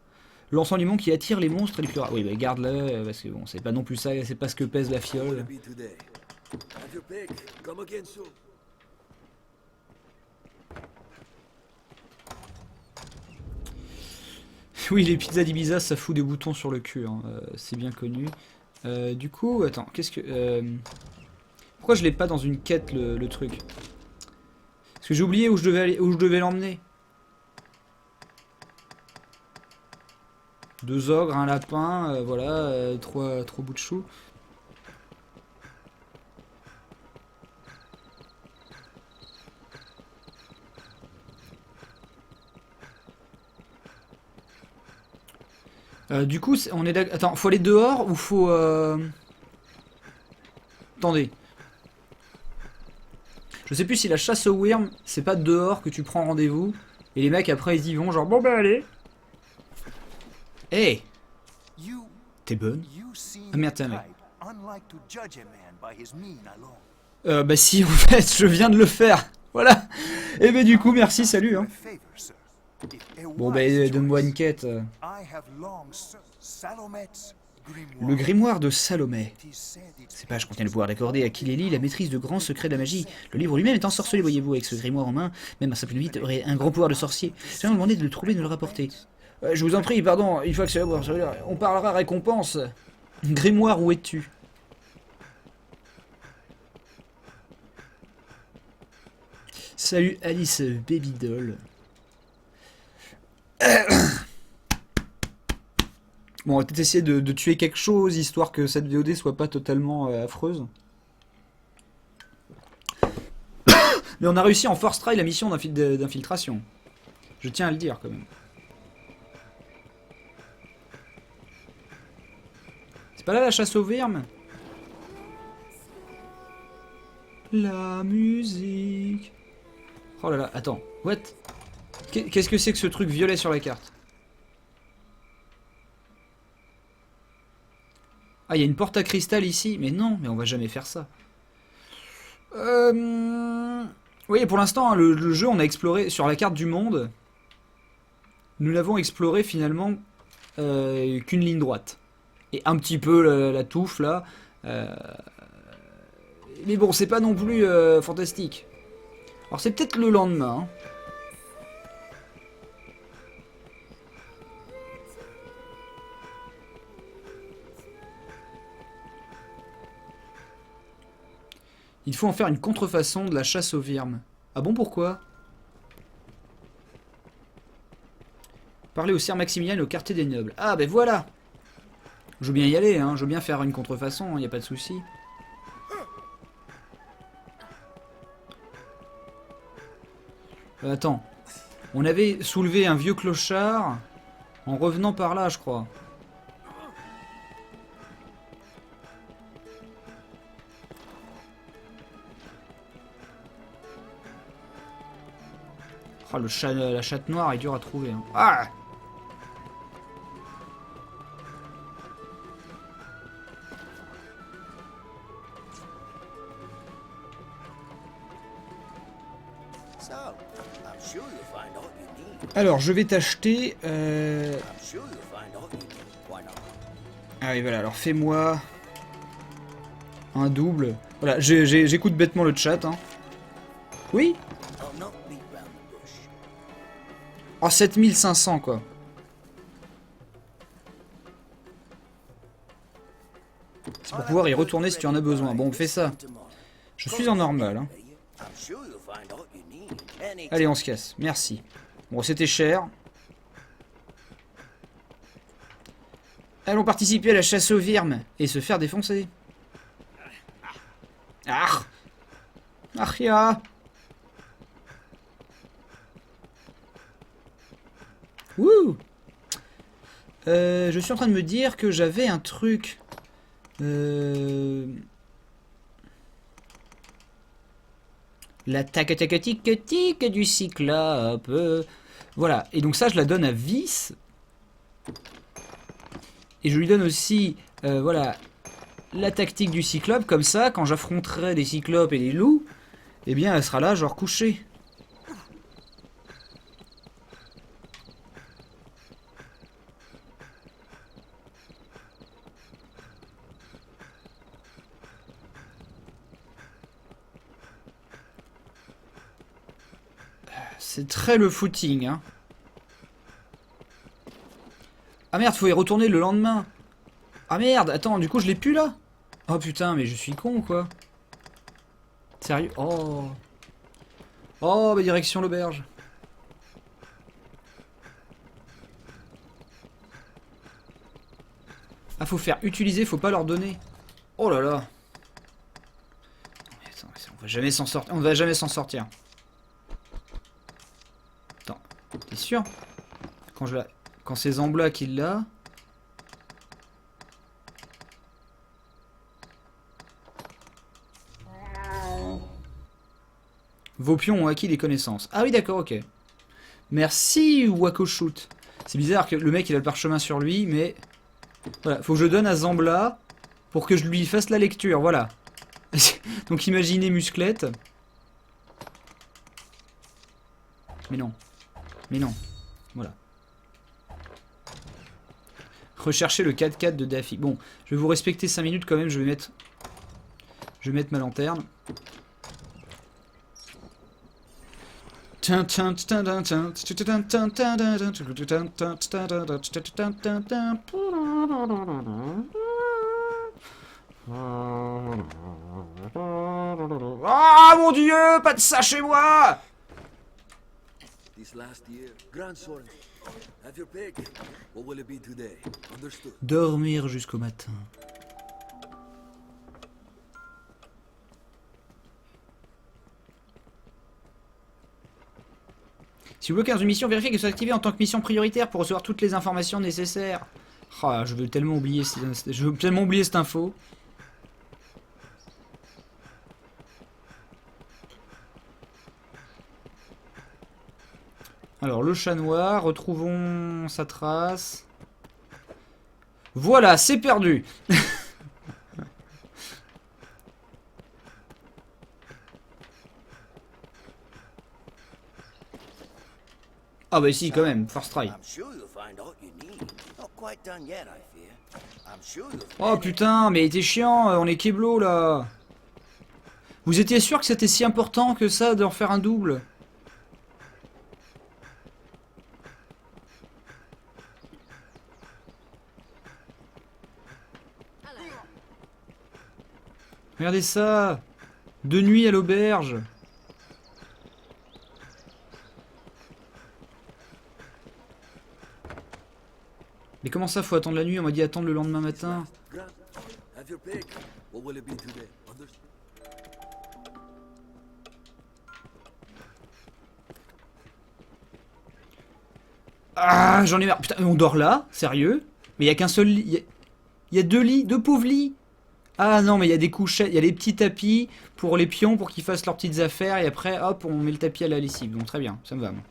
A: L'enseignement qui attire les monstres et les plus rares. Oui, ben garde-le, parce que bon, c'est pas non plus ça, c'est pas ce que pèse la fiole. Oui, les pizzas d'Ibiza, ça fout des boutons sur le cul, hein. C'est bien connu. Du coup, attends, qu'est-ce que... Pourquoi je l'ai pas dans une quête, le truc? Parce que j'ai oublié où je devais l'emmener. 2 ogres, un lapin, voilà, 3 bouts de chou. Du coup, on est d'accord. Attends, faut aller dehors ou faut... Attendez. Je sais plus si la chasse aux wyrms, c'est pas dehors que tu prends rendez-vous. Et les mecs après ils y vont genre bon bah allez. Hey, t'es bonne? Ah merde, t'es un mec. Bah si en fait je viens de le faire. Voilà. Et bah du coup merci, salut hein. Bon bah donne-moi une quête. Le grimoire de Salomé. Ces pages contiennent le pouvoir d'accorder à Kileli la maîtrise de grands secrets de la magie. Le livre lui-même est ensorcelé, voyez-vous, avec ce grimoire en main. Même un simple nuit aurait un grand pouvoir de sorcier. J'ai demandé de le trouver et de le rapporter. Je vous en prie, pardon, une fois que c'est là, on parlera récompense. Grimoire, où es-tu? Salut Alice Baby Doll. Bon, on va peut-être essayer de tuer quelque chose, histoire que cette VOD soit pas totalement affreuse. Mais on a réussi en force try la mission d'infiltration. Je tiens à le dire quand même. C'est pas là la chasse aux vermes? La musique. Oh là là, attends, what? Qu'est-ce que c'est que ce truc violet sur la carte? Ah, il y a une porte à cristal ici. Mais non, mais on va jamais faire ça. Oui, pour l'instant, hein, le jeu, on a exploré sur la carte du monde. Nous n'avons exploré finalement qu'une ligne droite. Et un petit peu la touffe là. Mais bon, c'est pas non plus fantastique. Alors c'est peut-être le lendemain. Hein. Il faut en faire une contrefaçon de la chasse aux vermes. Ah bon, pourquoi? Parler au Sire Maximilien et au quartier des nobles. Ah ben voilà. Je veux bien y aller, hein. Je veux bien faire une contrefaçon, y a pas de souci. Attends. On avait soulevé un vieux clochard en revenant par là, je crois. Oh, la chatte noire est dure à trouver. Hein. Ah! Alors, je vais t'acheter... Ah oui, voilà, alors fais-moi un double. Voilà, j'écoute bêtement le chat. Hein. Oui? Oh, 7500 quoi. C'est pour pouvoir y retourner si tu en as besoin. Bon, on fait ça. Je suis en normal. Hein. Allez, on se casse. Merci. Bon, c'était cher. Allons participer à la chasse aux vermes et se faire défoncer. Ah! Aria! Wouh! Je suis en train de me dire que j'avais un truc. La tac-tac-tic-tic du cyclope. Voilà. Et donc ça, je la donne à Vis. Et je lui donne aussi, voilà, la tactique du cyclope. Comme ça, quand j'affronterai des cyclopes et des loups, eh bien, elle sera là, genre couchée. C'est très le footing, hein. Ah merde, faut y retourner le lendemain. Ah merde, attends, du coup je l'ai plus là. Oh putain, mais je suis con quoi. Sérieux? Oh. Oh, bah direction l'auberge. Ah, faut faire utiliser, faut pas leur donner. Oh là là. Attends, on va jamais s'en sortir. On va jamais s'en sortir. Attends, t'es sûr? Quand c'est Zambla qui l'a. Vos pions ont acquis des connaissances. Ah oui, d'accord, ok. Merci Wakoshoot. C'est bizarre que le mec il a le parchemin sur lui, mais... Voilà, faut que je donne à Zambla pour que je lui fasse la lecture, voilà. Donc imaginez Musclette. Mais non. Mais non. Voilà. Rechercher le 4x4 de Daffy. Bon, je vais vous respecter 5 minutes quand même, je vais mettre ma lanterne. Ah mon dieu, pas de ça chez moi!
E: This last year, Grand Soren, have your pick. What will it be today? Understood.
A: Dormir jusqu'au matin. Si vous bloquez dans une mission, vérifiez qu'elle soit activée en tant que mission prioritaire pour recevoir toutes les informations nécessaires. Ah, je veux tellement oublier cette info. Alors, le chat noir, retrouvons sa trace. Voilà, c'est perdu. Ah bah si, quand même, first try. Oh putain, mais il était chiant, on est Keblo là. Vous étiez sûr que c'était si important que ça d'en faire un double? Regardez ça! De nuit à l'auberge. Mais comment ça, faut attendre la nuit? On m'a dit attendre le lendemain matin.
E: Have your pick. What will it be today? Understood.
A: Ah, j'en ai marre. Putain, on dort là? Sérieux? Mais il y a qu'un seul lit. Il y a deux lits, deux pauvres lits. Ah non, mais il y a des couchettes, il y a les petits tapis pour les pions pour qu'ils fassent leurs petites affaires et après, hop, on met le tapis à la lessive. Bon, très bien, ça me va. Moi.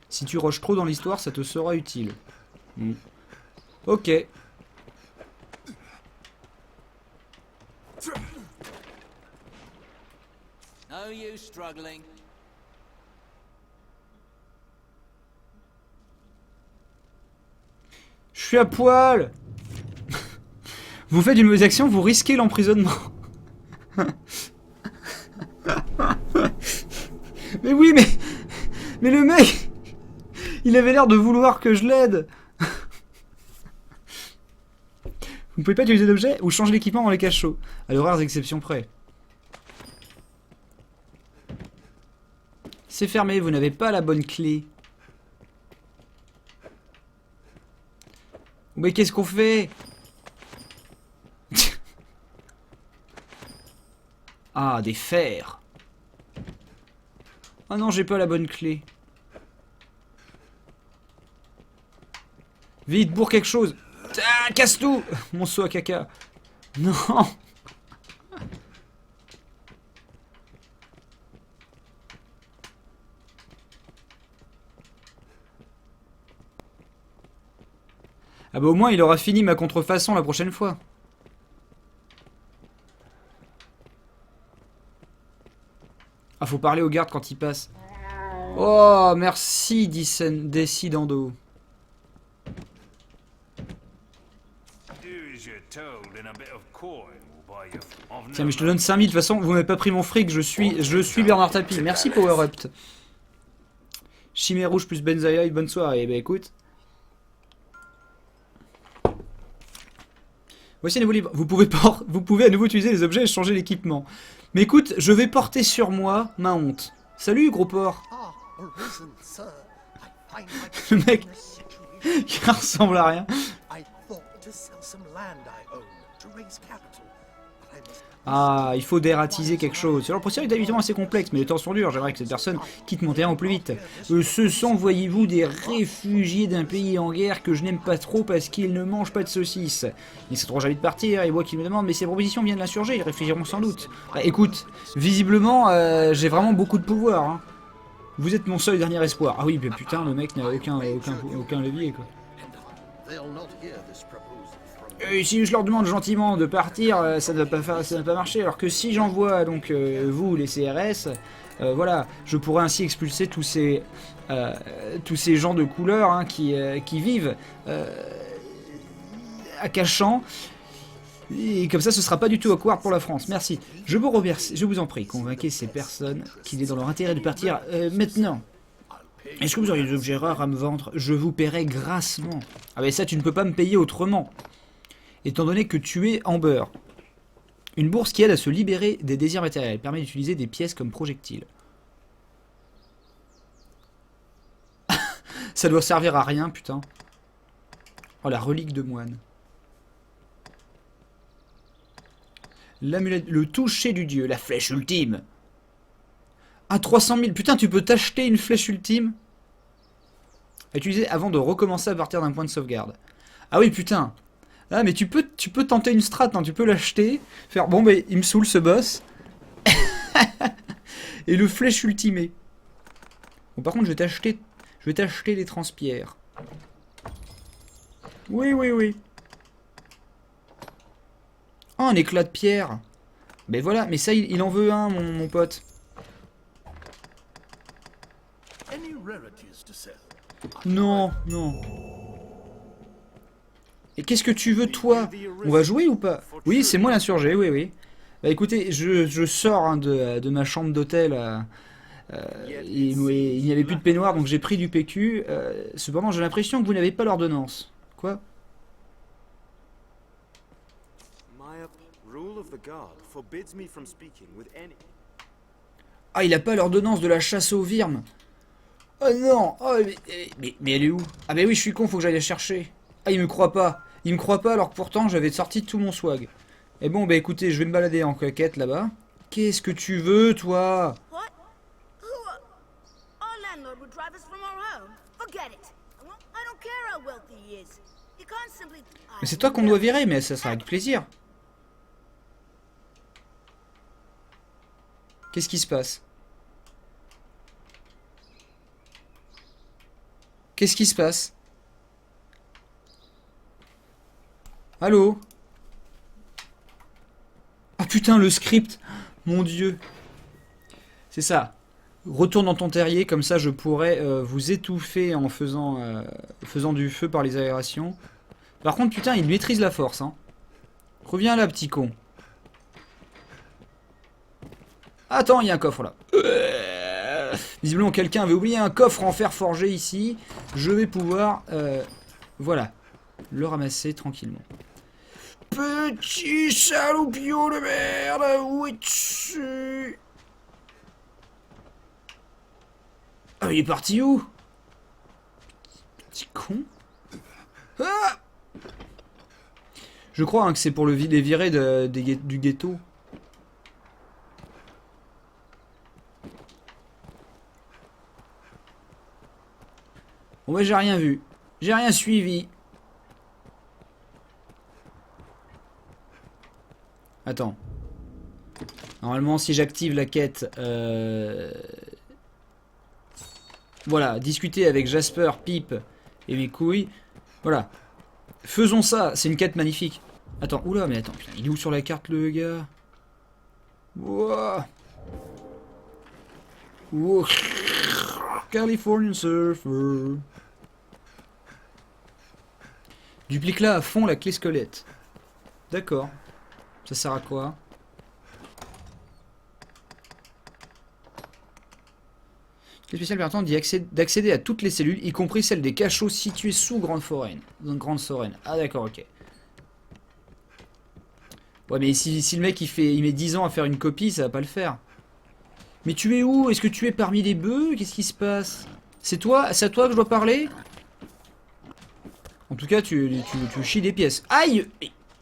A: Si tu rushes trop dans l'histoire, ça te sera utile. Ok.
F: No use struggling.
A: Je suis à poil. Vous faites une mauvaise action, vous risquez l'emprisonnement. Mais oui, mais le mec, il avait l'air de vouloir que je l'aide. Vous pouvez pas utiliser d'objets ou changer l'équipement dans les cachots, à de rares exceptions près. C'est fermé, vous n'avez pas la bonne clé. Mais qu'est-ce qu'on fait? Ah, des fers. Ah non, j'ai pas la bonne clé. Vite, bourre quelque chose. Ah, casse tout. Mon seau à caca. Non. Ah bah au moins il aura fini ma contrefaçon la prochaine fois. Ah, faut parler aux gardes quand ils passent. Oh, merci Décidando. Tiens, mais je te donne 5000, de toute façon, vous m'avez pas pris mon fric, je suis Bernard Tapie. Merci Power Up. Chimère rouge plus Benzaïa, bonne soirée. Bah écoute. Voici un nouveau livre. Vous pouvez à nouveau utiliser les objets et changer l'équipement. Mais écoute, je vais porter sur moi ma honte. Salut, gros porc. Le mec qui ressemble à rien. Ah, il faut dératiser quelque chose. Alors, le procédure est évidemment assez complexe, mais les temps sont durs. J'aimerais que cette personne quitte mon terrain au plus vite. Ce sont, voyez-vous, des réfugiés d'un pays en guerre que je n'aime pas trop parce qu'ils ne mangent pas de saucisses. Ils sont trop jaloux de partir, et moi qui me demande, mais ces propositions viennent de l'insurgé, ils réfléchiront sans doute. Bah, écoute, visiblement, j'ai vraiment beaucoup de pouvoir. Hein. Vous êtes mon seul dernier espoir. Ah oui, mais putain, le mec n'a aucun levier, quoi. Et si je leur demande gentiment de partir, ça ne va pas marcher. Alors que si j'envoie donc vous, les CRS, voilà, je pourrais ainsi expulser tous ces gens de couleur hein, qui vivent à Cachan. Et comme ça, ce sera pas du tout awkward pour la France. Merci. Je vous remercie. Je vous en prie, convainquez ces personnes qu'il est dans leur intérêt de partir maintenant. Est-ce que vous auriez des objets rares à me vendre? Je vous paierai grassement. Ah mais ça, tu ne peux pas me payer autrement. Étant donné que tu es Amber. Une bourse qui aide à se libérer des désirs matériels. Permet d'utiliser des pièces comme projectiles. Ça doit servir à rien, putain. Oh, la relique de moine. L'amulette, le toucher du dieu, la flèche ultime. Ah, 300 000. Putain, tu peux t'acheter une flèche ultime. À utiliser avant de recommencer à partir d'un point de sauvegarde. Ah oui, putain. Ah, mais tu peux tenter une strat, hein, tu peux l'acheter, faire bon, mais il me saoule ce boss. Et le flèche ultimé. Bon, par contre, je vais t'acheter les transpierres. Oui, oui, oui. Oh, un éclat de pierre. Ben voilà, mais ça, il en veut un, mon pote. Non, non. Et qu'est-ce que tu veux, toi? On va jouer ou pas? Oui, c'est moi l'insurgé, oui, oui. Bah écoutez, je sors hein, de ma chambre d'hôtel. Il n'y avait plus de peignoir, donc j'ai pris du PQ. Cependant, j'ai l'impression que vous n'avez pas l'ordonnance. Quoi? Ah, il a pas l'ordonnance de la chasse aux virmes. Oh non! Oh, mais elle est où? Ah bah oui, je suis con, faut que j'aille la chercher. Ah, il me croit pas. Il me croit pas alors que pourtant j'avais sorti tout mon swag. Et bon, bah écoutez, je vais me balader en coquette là-bas. Qu'est-ce que tu veux, toi? Mais c'est toi qu'on doit virer, mais ça sera avec plaisir. Qu'est-ce qui se passe? Qu'est-ce qui se passe? Allô? Ah putain, le script! Mon dieu! C'est ça. Retourne dans ton terrier, comme ça je pourrais vous étouffer en faisant du feu par les aérations. Par contre, putain, il maîtrise la force, hein. Reviens là, petit con. Attends, il y a un coffre là. Visiblement, quelqu'un avait oublié un coffre en fer forgé ici. Je vais pouvoir, voilà, le ramasser tranquillement. Petit saloupio de merde, où es-tu? Ah, il est parti où? Petit con. Ah, je crois hein, que c'est pour les virer du ghetto. Bon bah j'ai rien vu. J'ai rien suivi. Attends. Normalement si j'active la quête... Voilà, discuter avec Jasper, Pipe et mes couilles. Voilà. Faisons ça, c'est une quête magnifique. Attends, oula, mais attends, putain, il est où sur la carte le gars? Wouah. Wouah. Californian Surfer. Duplique-la à fond la clé squelette. D'accord. Ça sert à quoi? Clé spéciale permettant d'accéder à toutes les cellules, y compris celles des cachots situés sous Grande Foraine. Grande Soraine. Ah d'accord, ok. Ouais, mais si le mec il met 10 ans à faire une copie, ça va pas le faire. Mais tu es où? Est-ce que tu es parmi les bœufs? Qu'est-ce qui se passe? C'est toi? C'est à toi que je dois parler? En tout cas, tu chies des pièces. Aïe!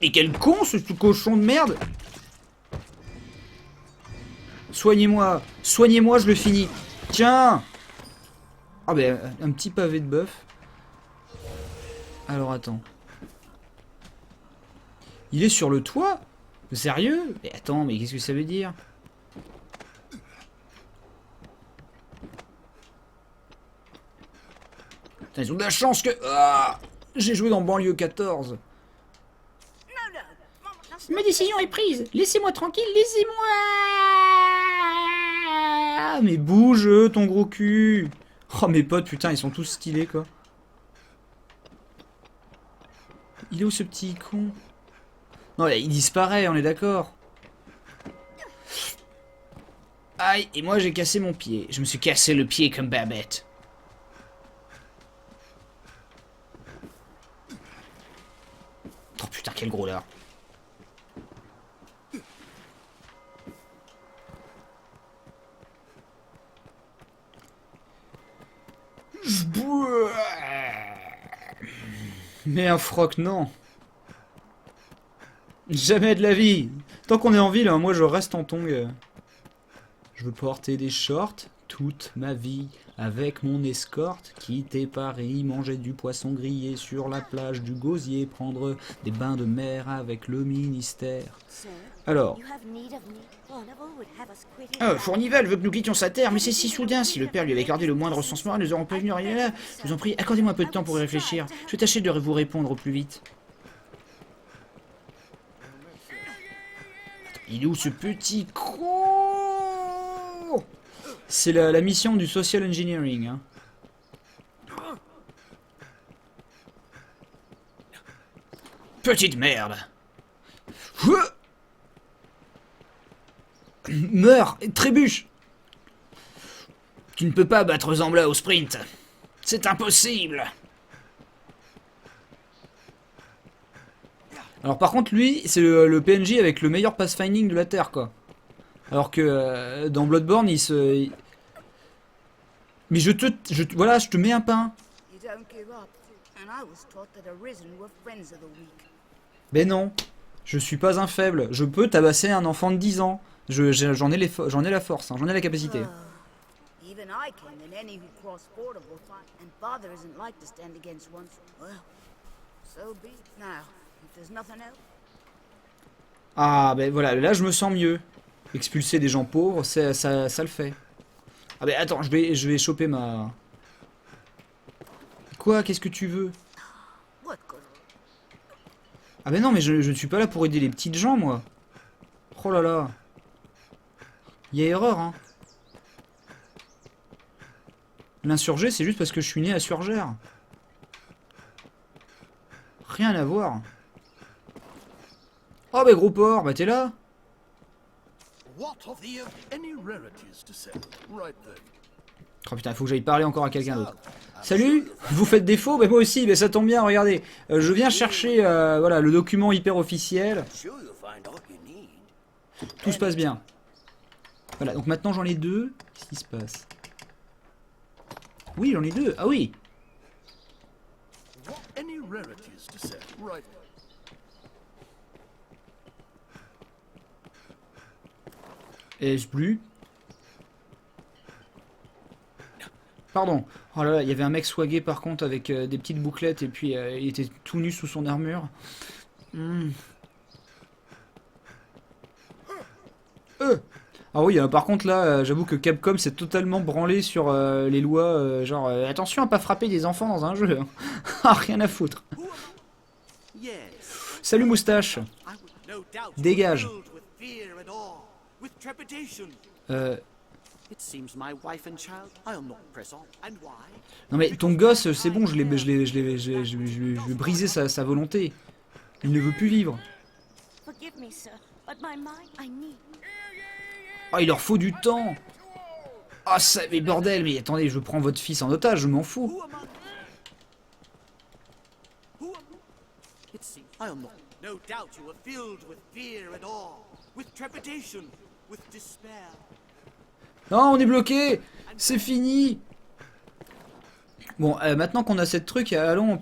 A: Et quel con ce cochon de merde! Soignez-moi. Soignez-moi, je le finis. Tiens. Ah ben, un petit pavé de bœuf. Alors, attends. Il est sur le toit? Sérieux? Mais attends, mais qu'est-ce que ça veut dire? Putain, ils ont de la chance que... Ah, j'ai joué dans Banlieue 14.
B: Ma décision est prise. Laissez-moi tranquille, laissez-moi.
A: Ah, mais bouge, ton gros cul. Oh, mes potes, putain, ils sont tous stylés, quoi. Il est où, ce petit con? Non, là, il disparaît, on est d'accord. Aïe, et moi, j'ai cassé mon pied. Je me suis cassé le pied comme Babette. Oh, putain, quel gros lard. Mais un froc, non. Jamais de la vie. Tant qu'on est en ville, hein, moi je reste en tongs. Je veux porter des shorts toute ma vie avec mon escorte. Quitter Paris, manger du poisson grillé sur la plage du Gosier, prendre des bains de mer avec le ministère. Alors, Fournival veut que nous quittions sa terre, mais c'est si soudain. Si le père lui avait accordé le moindre sens moral, nous aurons prévenu rien là. Je vous en prie, accordez-moi un peu de temps pour y réfléchir. Je vais tâcher de vous répondre au plus vite. Il est où ce petit con? C'est la mission du social engineering. Hein. Petite merde. Meurs, trébuche. Tu ne peux pas battre Zambla au sprint. C'est impossible. Alors par contre lui, c'est le PNJ avec le meilleur pathfinding de la Terre quoi. Alors que dans Bloodborne il se... Mais voilà, je te mets un pain. Ben non, je suis pas un faible. Je peux tabasser un enfant de 10 ans. J'en ai la force, hein, j'en ai la capacité. Ah ben voilà, là je me sens mieux. Expulser des gens pauvres, ça le fait. Ah ben attends, je vais choper ma... Quoi? Qu'est-ce que tu veux? Ah ben non, mais je ne suis pas là pour aider les petites gens, moi. Oh là là. Il y a erreur, hein. L'insurgé, c'est juste parce que je suis né à Surgère. Rien à voir. Oh bah gros porc, bah t'es là. Oh putain, il faut que j'aille parler encore à quelqu'un d'autre. Salut, vous faites défaut? Bah moi aussi, bah ça tombe bien, regardez. Je viens chercher voilà, le document hyper officiel. Tout se passe bien. Voilà, donc maintenant j'en ai 2. Qu'est-ce qui se passe? Oui, j'en ai 2. Ah oui. Est-ce plus? Pardon. Oh là là, il y avait un mec swagué par contre avec des petites bouclettes et puis il était tout nu sous son armure. Ah oui, par contre là, j'avoue que Capcom s'est totalement branlé sur les lois, genre attention à pas frapper des enfants dans un jeu. Ah, rien à foutre. Salut moustache. Dégage. Non mais ton gosse, c'est bon, je vais briser sa volonté. Il ne veut plus vivre. Oh, il leur faut du temps. Ah, ça, mais bordel, mais attendez, je prends votre fils en otage, je m'en fous. Non, on est bloqué. C'est fini. Bon, maintenant qu'on a cette truc, allons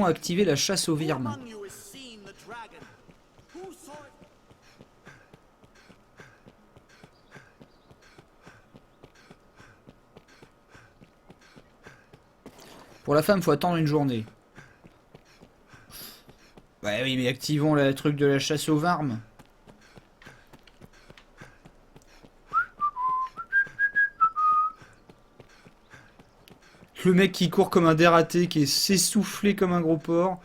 A: activer la chasse aux virmes. Pour la femme, faut attendre une journée. Ouais, oui, mais activons le truc de la chasse aux armes. Le mec qui court comme un dératé, qui est s'essoufflé comme un gros porc.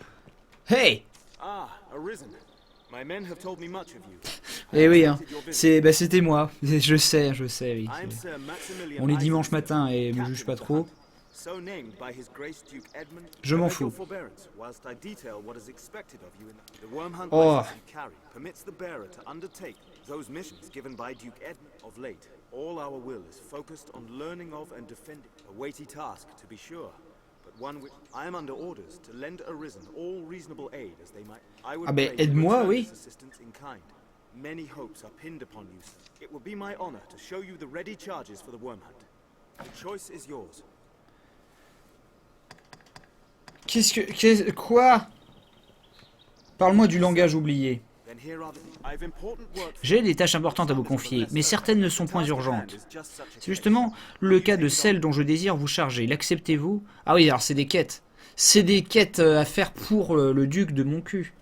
A: Hey!
G: Ah, Arisen. My men have told me much of you.
A: Eh oui, hein. C'était moi. Je sais, oui.
G: I'm Sir Maximilian
A: On est dimanche
G: Isaacson,
A: matin et me
G: captain
A: juge pas
G: of the
A: trop.
G: Hunt. So named by His Grace Duke Edmund.
A: Je m'en
G: I beg your
A: fous.
G: forbearance whilst I detail what is expected of you in the worm hunt
A: Oh.
G: license you carry permits the bearer to undertake those missions given by Duke Edmund of late. All our will is focused on learning of and defending. A weighty task, to be sure, but one which I am under orders to lend Arisen all reasonable aid as they might. I would
A: Ah ben,
G: pray to
A: aide-moi,
G: return
A: oui.
G: this assistance in kind. Many hopes are pinned upon you, sir. It will be my honor to show you the ready charges for the worm hunt. The choice is yours.
A: Quoi? Parle-moi du langage oublié.
G: Then here are the... I've important work for
A: J'ai des tâches importantes à vous confier, mais certaines ne sont point urgentes. C'est justement le cas de celle dont je désire vous charger. L'acceptez-vous? Ah oui, alors c'est des quêtes. C'est des quêtes à faire pour le duc de mon cul.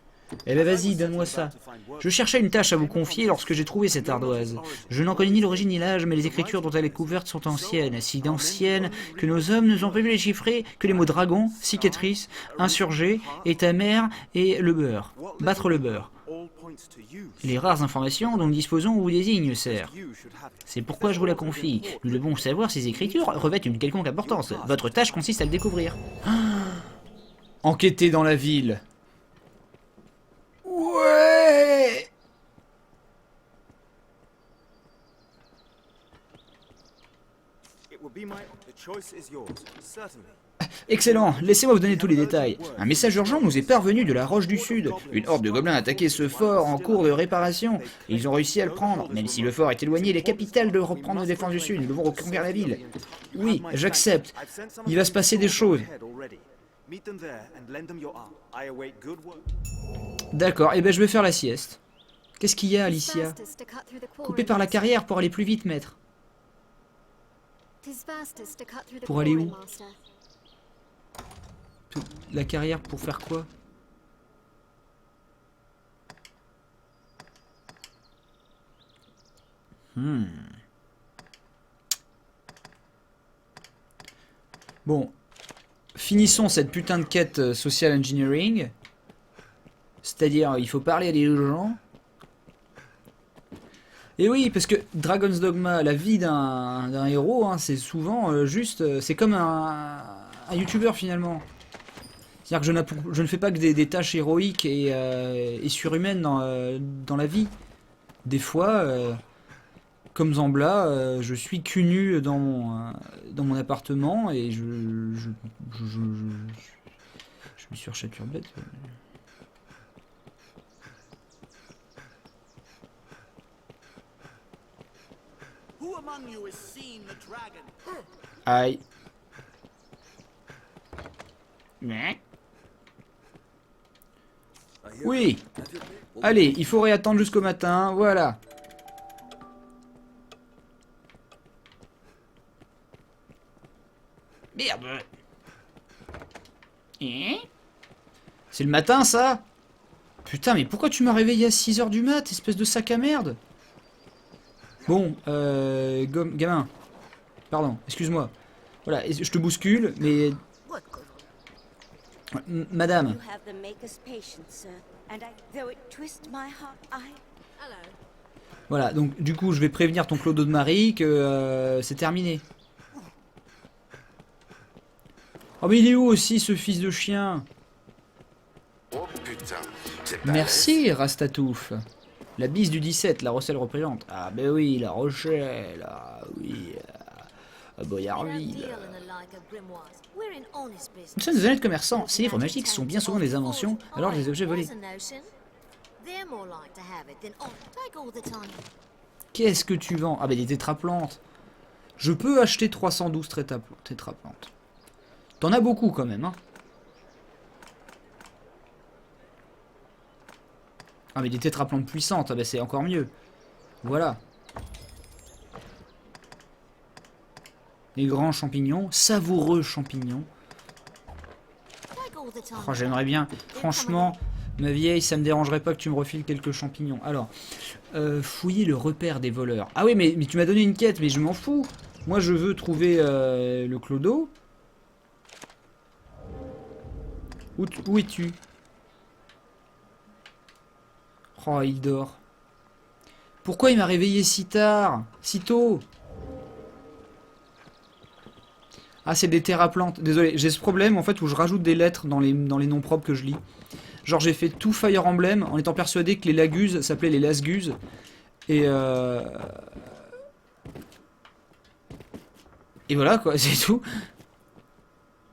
A: Eh ben vas-y, donne-moi ça. Je cherchais une tâche à vous confier lorsque j'ai trouvé cette ardoise. Je n'en connais ni l'origine ni l'âge, mais les écritures dont elle est couverte sont anciennes, si anciennes que nos hommes ne sont pas pu les chiffrer que les mots dragon, cicatrice, insurgé, et ta mère et le beurre. Battre le beurre.
G: all points to you.
A: Les rares informations dont nous disposons vous désignent, sir.
G: You should have it.
A: C'est pourquoi je vous la confie. Nous devons savoir si ces écritures revêtent une quelconque importance. Votre tâche consiste à le découvrir. Enquêter dans la ville. Ouais.
G: It will be my... The choice is yours, certainly.
A: Excellent, laissez-moi vous donner tous les détails. Un message urgent nous est parvenu de la Roche du Sud. Une horde de gobelins a attaqué ce fort en cours de réparation. Et ils ont réussi à le prendre. Même si le fort est éloigné, il est capital de reprendre la défense du Sud. Nous devons reconquérir la ville. Oui, j'accepte. Il va se passer des choses.
G: Meet them there and lend them your arm. I await good work.
A: D'accord, et ben je vais faire la sieste. Qu'est-ce qu'il y a, Alicia? Coupé par la carrière pour aller plus vite, maître. Pour aller où? La carrière pour faire quoi? Bon, finissons cette putain de quête social engineering. C'est-à-dire, il faut parler à des gens. Et oui, parce que Dragon's Dogma, la vie d'un héros, hein, c'est souvent juste... c'est comme un youtubeur finalement. C'est-à-dire que je ne fais pas que des tâches héroïques et surhumaines dans la vie. Des fois, comme Zambla, je suis cul nu dans mon appartement et je suis sur Chaturbette.
F: Who among you has seen the dragon?
A: Aïe. Oui. Allez, il faudrait attendre jusqu'au matin, voilà. Merde. C'est le matin, ça? Putain, mais pourquoi tu m'as réveillé à 6 h du mat, espèce de sac à merde? Bon, gamin. Pardon, excuse-moi. Voilà, je te bouscule, mais... Madame. Voilà, donc du coup, je vais prévenir ton Clodo de Marie que c'est terminé. Oh, mais il est où aussi, ce fils de chien?
C: Oh putain, c'est pas
A: Merci, Rastatouf. La bise du 17, La Rochelle représente. Ah ben oui, La Rochelle, ah oui, Boyarville. Nous sommes des honnêtes commerçants. Ces livres magiques sont bien souvent des inventions, alors des objets volés. Qu'est-ce que tu vends? Ah ben des tétraplantes. Je peux acheter 312 tétraplantes. T'en as beaucoup quand même, hein. Ah mais des tétraplantes puissantes, ah bah c'est encore mieux. Voilà. Les grands champignons, savoureux champignons. Oh, j'aimerais bien. Franchement, ma vieille, ça me dérangerait pas que tu me refiles quelques champignons. Alors, fouiller le repère des voleurs. Ah oui, mais tu m'as donné une quête, mais je m'en fous. Moi, je veux trouver le clodo. Où es-tu? Oh, il dort. Pourquoi il m'a réveillé si tard? Si tôt? Ah, c'est des terraplantes. Désolé, j'ai ce problème en fait où je rajoute des lettres dans les noms propres que je lis. Genre j'ai fait tout Fire Emblem en étant persuadé que les Laguses s'appelaient les Lasguses. Et voilà quoi, c'est tout.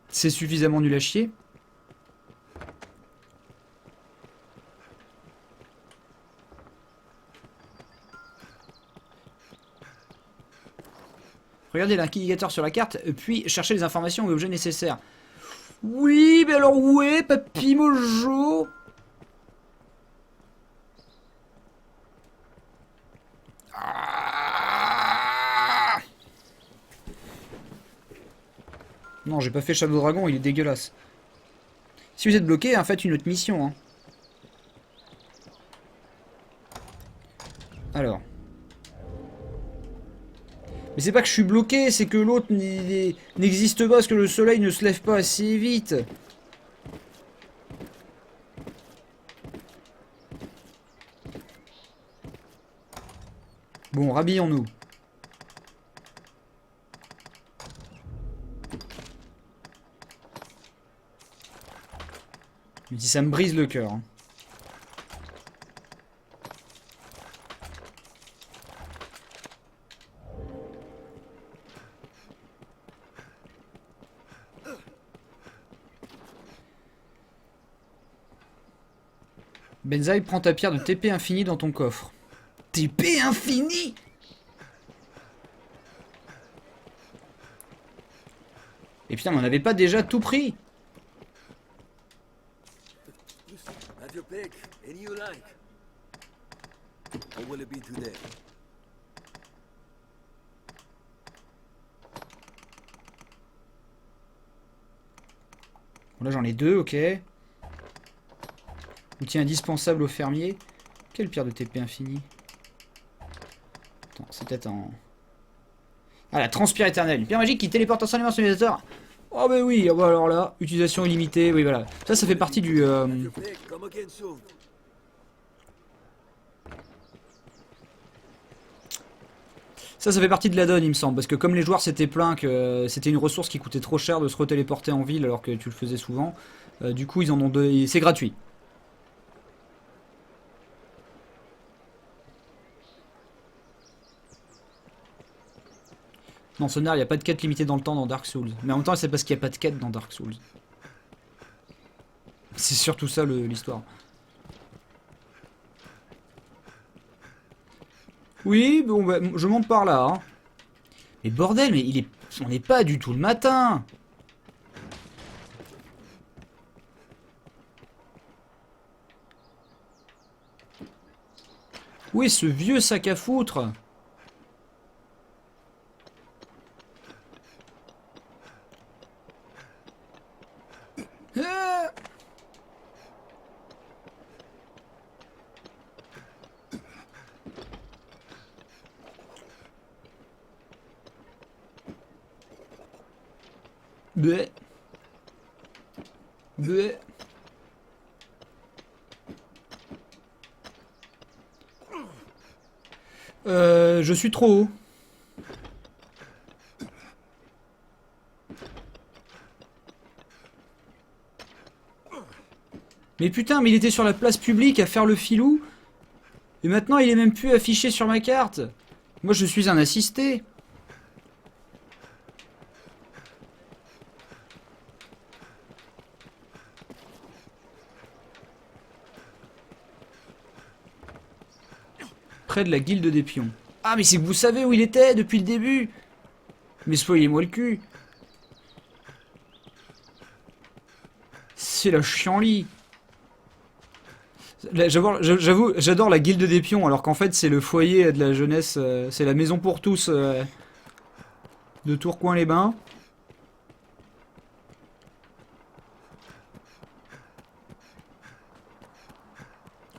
A: C'est suffisamment nul à chier. Regardez l'indicateur sur la carte, puis cherchez les informations et objets nécessaires. Oui, mais alors où est Papy Mojo? Non, j'ai pas fait Shadow Dragon, il est dégueulasse. Si vous êtes bloqué, hein, faites une autre mission. Hein. Alors. Mais c'est pas que je suis bloqué, c'est que l'autre n'existe pas parce que le soleil ne se lève pas assez vite. Bon, rhabillons-nous. Mais si ça me brise le cœur. Hein. Benzaï, prends ta pierre de TP infini dans ton coffre. TP infini? Et putain, mais on n'avait pas déjà tout pris?
E: Have your pick. Any you like. What will it be today?
A: Bon, là j'en ai deux, ok. Outil indispensable au fermier. Quelle pierre de TP infini? Attends, c'est peut-être en... Ah, la transpire éternelle. Une pierre magique qui téléporte instantanément son utilisateur. Oh bah oui, oh bah alors là, utilisation illimitée, oui voilà. Ça fait partie du... Ça fait partie de l'add-on, il me semble. Parce que comme les joueurs s'étaient plaints que c'était une ressource qui coûtait trop cher de se retéléporter en ville alors que tu le faisais souvent, du coup ils en ont deux... C'est gratuit. Non, Sonar, il n'y a pas de quête limitée dans le temps dans Dark Souls. Mais en même temps, c'est parce qu'il n'y a pas de quête dans Dark Souls. C'est surtout ça l'histoire. Oui, bon, bah, je monte par là. Hein. Mais bordel, mais on n'est pas du tout le matin. Où est ce vieux sac à foutre? Bleh. Bleh. Je suis trop haut. Mais putain, mais il était sur la place publique à faire le filou. Et maintenant, il est même plus affiché sur ma carte. Moi, je suis un assisté. Près de la guilde des pions. Ah, mais c'est que vous savez où il était depuis le début. Mais soyez-moi le cul. C'est la chienlit. J'avoue, j'adore la guilde des pions, alors qu'en fait c'est le foyer de la jeunesse, c'est la maison pour tous de Tourcoing-les-Bains.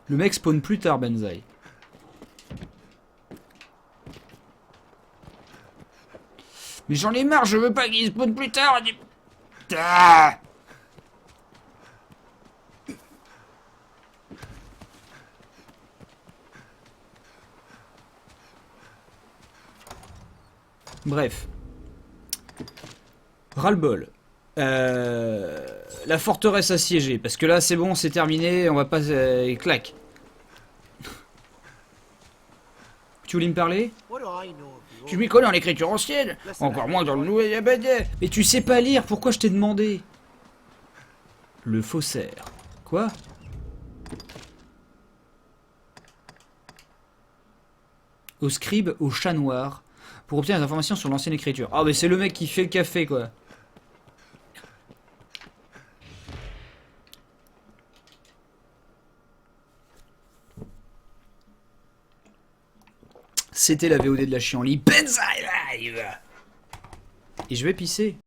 A: Le mec spawn plus tard, Benzaï. Mais j'en ai marre, je veux pas qu'il spawn plus tard. Ah. Bref. Ras-le-bol. La forteresse assiégée. Parce que là, c'est bon, c'est terminé. On va pas... clac. Tu voulais me parler? Tu m'y connais en écriture ancienne. Encore moins dans le nouvel Yabadé. Mais tu sais pas lire, pourquoi je t'ai demandé? Le faussaire. Quoi? Au scribe, au chat noir. Pour obtenir des informations sur l'ancienne écriture. Ah, mais c'est le mec qui fait le café, quoi. C'était la VOD de la Chienlit. Benzaï Live. Et je vais pisser.